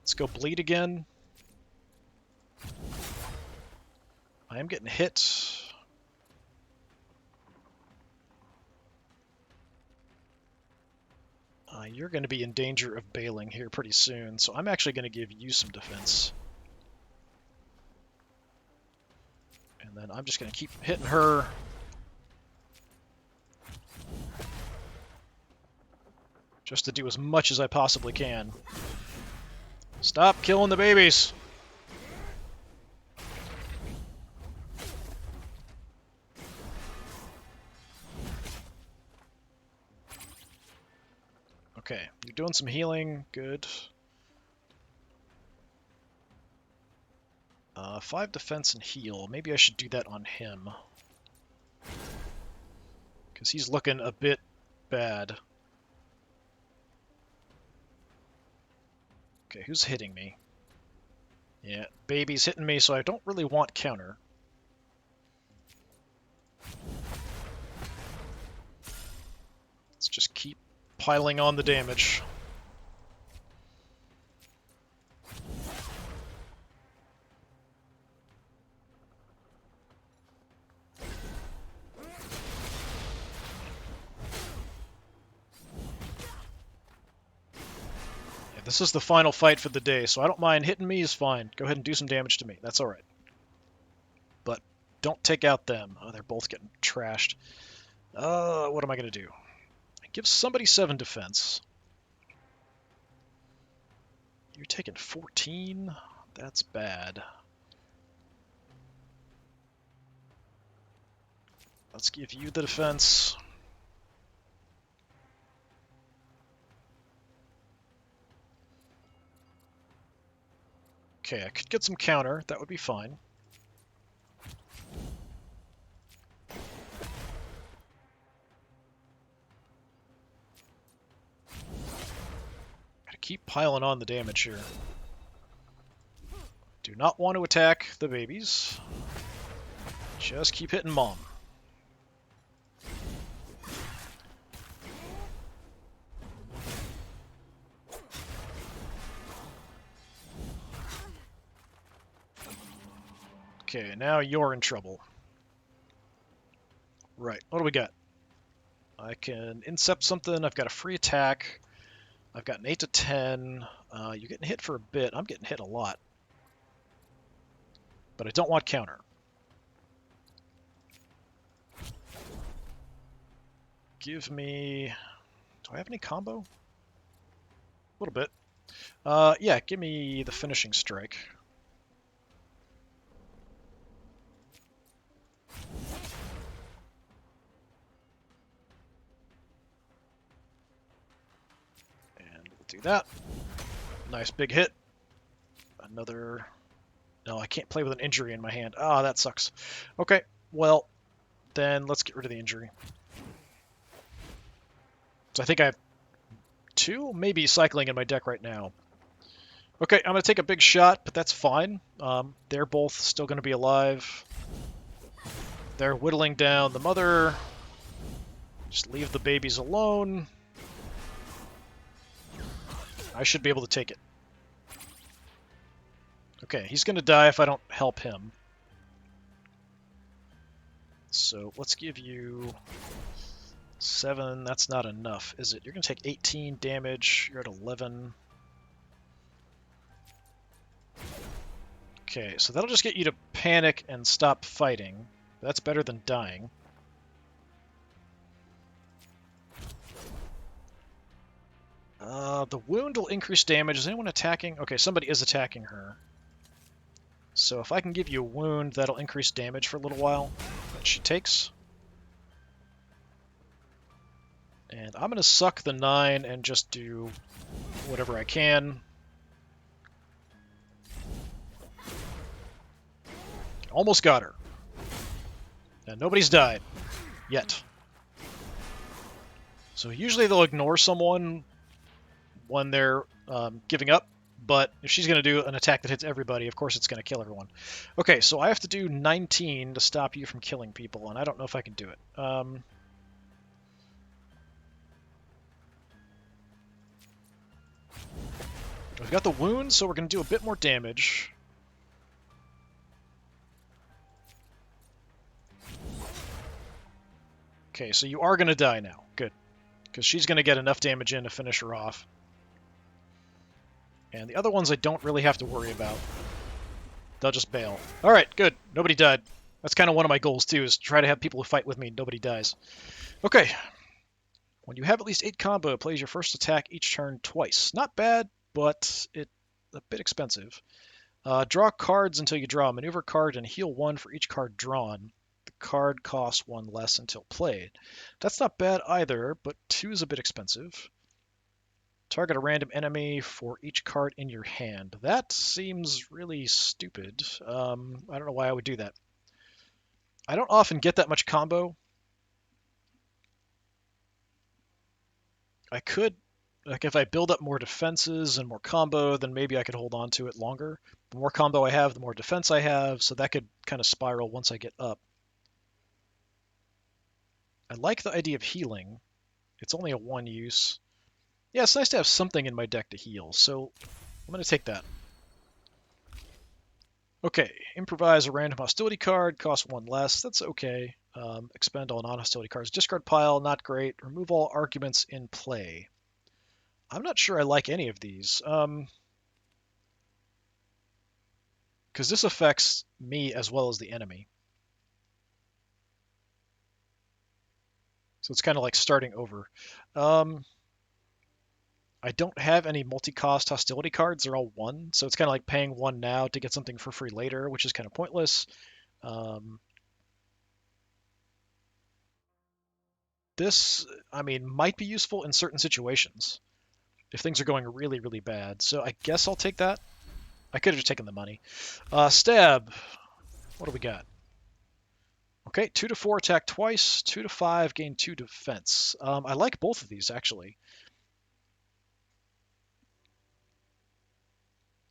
Let's go bleed again. I am getting hit. You're going to be in danger of bailing here pretty soon, so I'm actually going to give you some defense. And then I'm just going to keep hitting her. Just to do as much as I possibly can. Stop killing the babies! Okay, you're doing some healing. Good. 5 defense and heal. Maybe I should do that on him. Because he's looking a bit bad. Okay, who's hitting me? Yeah, baby's hitting me, so I don't really want counter. Let's just keep piling on the damage. Yeah, this is the final fight for the day, so I don't mind. Hitting me is fine. Go ahead and do some damage to me. That's alright. But don't take out them. Oh, they're both getting trashed. What am I going to do? Give somebody 7 defense. You're taking 14? That's bad. Let's give you the defense. Okay, I could get some counter. That would be fine. Gotta keep piling on the damage here. Do not want to attack the babies. Just keep hitting mom. Okay, now you're in trouble. Right, what do we got? I can incept something. I've got a free attack. I've got an 8 to 10. You're getting hit for a bit. I'm getting hit a lot. But I don't want counter. Give me... Do I have any combo? A little bit. Yeah, give me the finishing strike. And we'll do that. Nice big hit. Another... No, I can't play with an injury in my hand. Ah, that sucks. Okay, well, then let's get rid of the injury. So I think I have 2, maybe cycling in my deck right now. Okay, I'm going to take a big shot, but that's fine. They're both still going to be alive. They're whittling down the mother. Just leave the babies alone. I should be able to take it. Okay, he's going to die if I don't help him. So let's give you 7. That's not enough, is it? You're going to take 18 damage. You're at 11. Okay, so that'll just get you to panic and stop fighting. That's better than dying. The wound will increase damage. Is anyone attacking? Okay, somebody is attacking her. So if I can give you a wound, that'll increase damage for a little while that she takes. And I'm going to suck the 9 and just do whatever I can. Almost got her. And nobody's died. Yet. So usually they'll ignore someone when they're giving up, but if she's going to do an attack that hits everybody, of course it's going to kill everyone. Okay, so I have to do 19 to stop you from killing people, and I don't know if I can do it. We've got the wound, so we're going to do a bit more damage. Okay, so you are going to die now. Good. Because she's going to get enough damage in to finish her off. And the other ones I don't really have to worry about. They'll just bail. Alright, good. Nobody died. That's kind of one of my goals, too, is to try to have people who fight with me and nobody dies. Okay. When you have at least 8 combo, it plays your first attack each turn twice. Not bad, but it's a bit expensive. Draw cards until you draw a maneuver card and heal 1 for each card drawn. The card costs 1 less until played. That's not bad either, but 2 is a bit expensive. Target a random enemy for each card in your hand. That seems really stupid. I don't know why I would do that. I don't often get that much combo. I could, like, if I build up more defenses and more combo, then maybe I could hold on to it longer. The more combo I have, the more defense I have, so that could kind of spiral once I get up. I like the idea of healing. It's only a one use. Yeah, it's nice to have something in my deck to heal, so I'm going to take that. Okay, improvise a random hostility card, costs one less. That's okay. Expend all non-hostility cards. Discard pile, not great. Remove all arguments in play. I'm not sure I like any of these. Because this affects me as well as the enemy. So it's kind of like starting over. I don't have any multi-cost hostility cards. They're all one. So it's kind of like paying one now to get something for free later, which is kind of pointless. This, I mean, might be useful in certain situations if things are going really, really bad. So I guess I'll take that. I could have just taken the money. Stab. What do we got? Okay, 2 to 4 attack twice, 2 to 5 gain 2 defense. I like both of these actually.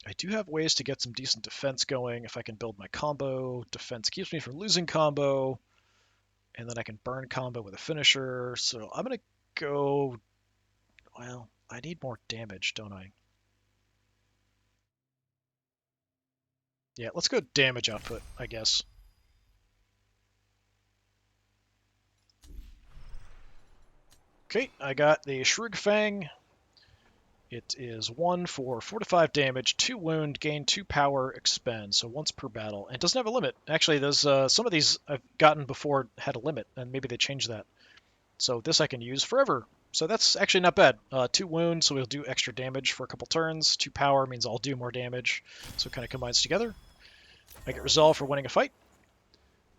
I do have ways to get some decent defense going if I can build my combo. Defense keeps me from losing combo, and then I can burn combo with a finisher. So I'm gonna go. Well, I need more damage, don't I? Yeah, let's go damage output, I guess. Okay, I got the Shrug Fang. It is 1 for 4 to 5 damage, 2 wound, gain 2 power, expend. So once per battle. And it doesn't have a limit. Actually, there's some of these I've gotten before had a limit, and maybe they changed that. So this I can use forever. So that's actually not bad. 2 wounds, so we'll do extra damage for a couple turns. 2 power means I'll do more damage. So it kind of combines together. I get resolve for winning a fight.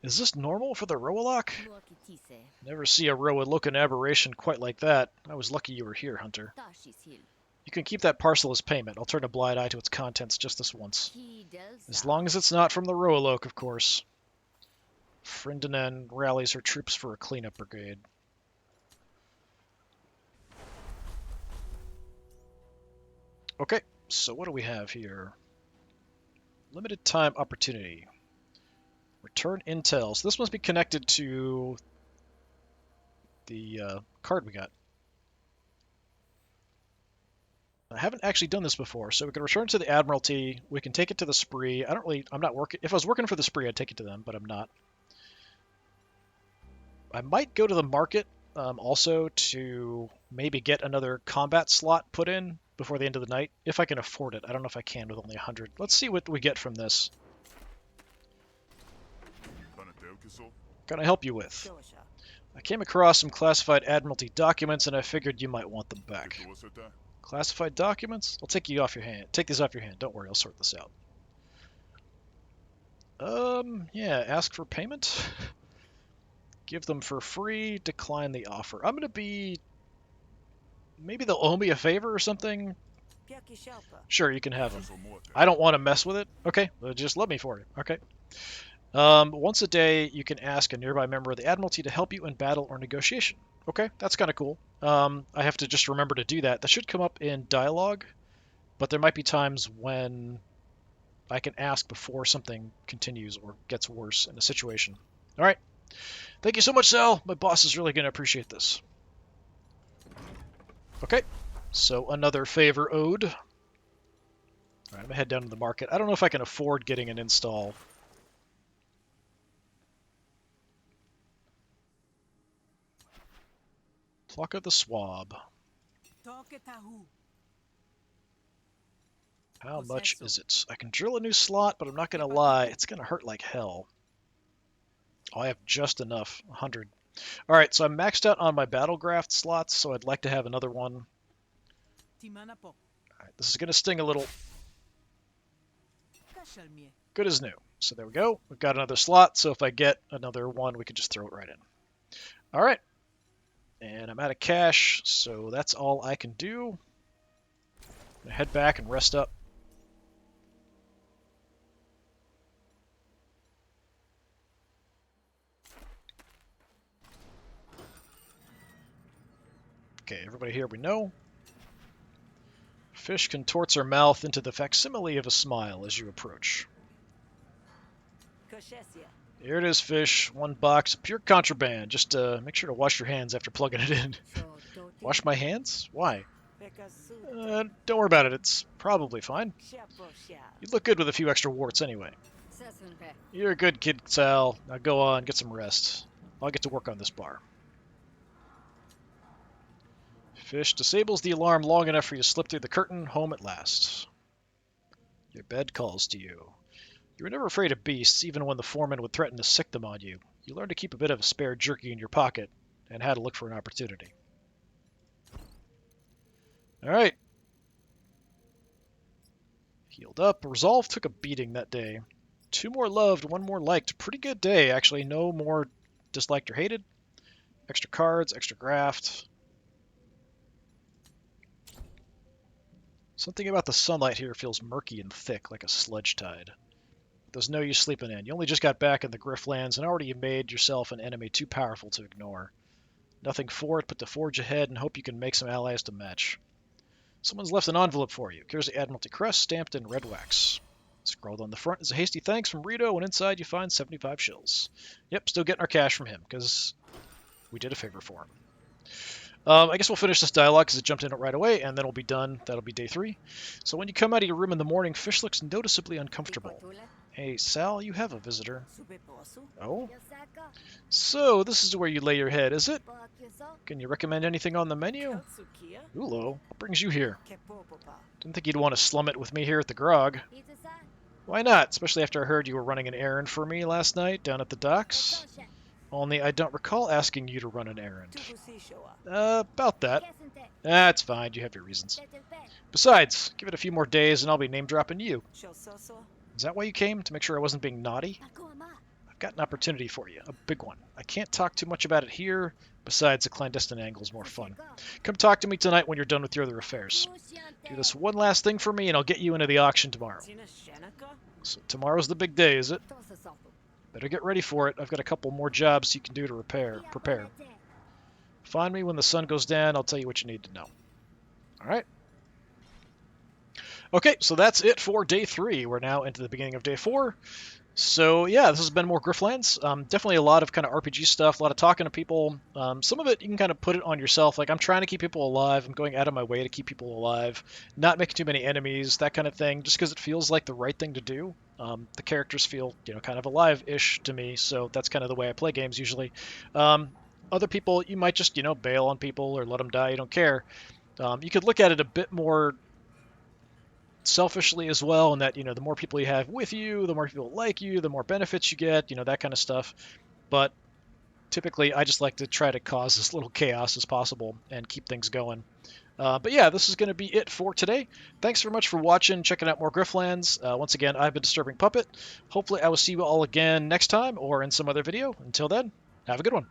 Is this normal for the Rogue-lite? Never see a Rogue-looking aberration quite like that. I was lucky you were here, Hunter. You can keep that parcel as payment. I'll turn a blind eye to its contents just this once. As long as it's not from the Rogue, of course. Frindanen rallies her troops for a cleanup brigade. Okay, so what do we have here? Limited time opportunity. Return intel. So this must be connected to the card we got. I haven't actually done this before, so we can return to the Admiralty. We can take it to the Spree. I'm not working. If I was working for the Spree, I'd take it to them, but I'm not. I might go to the market also to maybe get another combat slot put in before the end of the night, if I can afford it. I don't know if I can with only 100. Let's see what we get from this. Can I help you with? I came across some classified Admiralty documents, and I figured you might want them back. Classified documents? I'll take you off your hand. Take these off your hand. Don't worry, I'll sort this out. Yeah, ask for payment. Give them for free. Decline the offer. I'm gonna be... Maybe they'll owe me a favor or something? Sure, you can have them. I don't want to mess with it. Okay, well, just let me for it. Okay. Once a day, you can ask a nearby member of the Admiralty to help you in battle or negotiation. Okay, that's kind of cool. I have to just remember to do that. That should come up in dialogue, but there might be times when I can ask before something continues or gets worse in a situation. All right. Thank you so much, Sal. My boss is really going to appreciate this. Okay, so another favor owed. All right, I'm going to head down to the market. I don't know if I can afford getting an install. Pluck of the Swab. How much is it? I can drill a new slot, but I'm not going to lie, it's going to hurt like hell. Oh, I have just enough. 100. All right, so I'm maxed out on my Battlegraft slots, so I'd like to have another one. All right, this is going to sting a little. Good as new. So there we go. We've got another slot, so if I get another one, we can just throw it right in. All right. And I'm out of cash, so that's all I can do. Head back and rest up. Okay, everybody here we know. Fish contorts her mouth into the facsimile of a smile as you approach. Here it is, Fish. 1 box of pure contraband. Just make sure to wash your hands after plugging it in. Wash my hands? Why? Don't worry about it. It's probably fine. You look good with a few extra warts anyway. You're a good kid, Sal. Now go on, get some rest. I'll get to work on this bar. Fish disables the alarm long enough for you to slip through the curtain, home at last. Your bed calls to you. You were never afraid of beasts, even when the foreman would threaten to sick them on you. You learned to keep a bit of a spare jerky in your pocket, and how to look for an opportunity. Alright. Healed up. Resolve took a beating that day. 2 more loved, 1 more liked. Pretty good day, actually. No more disliked or hated. Extra cards, extra graft. Something about the sunlight here feels murky and thick, like a sludge tide. There's no use sleeping in. You only just got back in the Griftlands, and already you made yourself an enemy too powerful to ignore. Nothing for it but to forge ahead and hope you can make some allies to match. Someone's left an envelope for you. Here's the Admiralty crest stamped in red wax. Scrawled on the front is a hasty thanks from Rito, and inside you find 75 shills. Yep, still getting our cash from him, because we did a favor for him. I guess we'll finish this dialogue because it jumped in it right away, and then we'll be done. That'll be day 3. So when you come out of your room in the morning, Fish looks noticeably uncomfortable. Hey, Sal, you have a visitor. Oh? So, this is where you lay your head, is it? Can you recommend anything on the menu? Ulo, what brings you here? Didn't think you'd want to slum it with me here at the grog. Why not, especially after I heard you were running an errand for me last night down at the docks? Only I don't recall asking you to run an errand. About that. That's fine, you have your reasons. Besides, give it a few more days and I'll be name-dropping you. Is that why you came? To make sure I wasn't being naughty? I've got an opportunity for you, a big one. I can't talk too much about it here. Besides, a clandestine angle is more fun. Come talk to me tonight when you're done with your other affairs. Do this one last thing for me and I'll get you into the auction tomorrow. So tomorrow's the big day, is it? Better get ready for it. I've got a couple more jobs you can do to prepare. Find me when the sun goes down. I'll tell you what you need to know. Alright. Okay, so that's it for day 3. We're now into the beginning of day 4. So yeah, this has been more Griftlands. Definitely a lot of kind of RPG stuff, a lot of talking to people. Some of it you can kind of put it on yourself. Like I'm trying to keep people alive. I'm going out of my way to keep people alive, not making too many enemies, that kind of thing, just because it feels like the right thing to do. The characters feel, kind of alive-ish to me, so that's kind of the way I play games usually. Other people, you might just, bail on people or let them die. You don't care. You could look at it a bit more selfishly as well, and that the more people you have with you, the more people like you, the more benefits you get, that kind of stuff. But typically I just like to try to cause as little chaos as possible and keep things going. But yeah, this is going to be it for today. Thanks very much for watching, checking out more Griftlands. Once again, I've been Disturbing Puppet. Hopefully I will see you all again next time or in some other video. Until then, have a good one.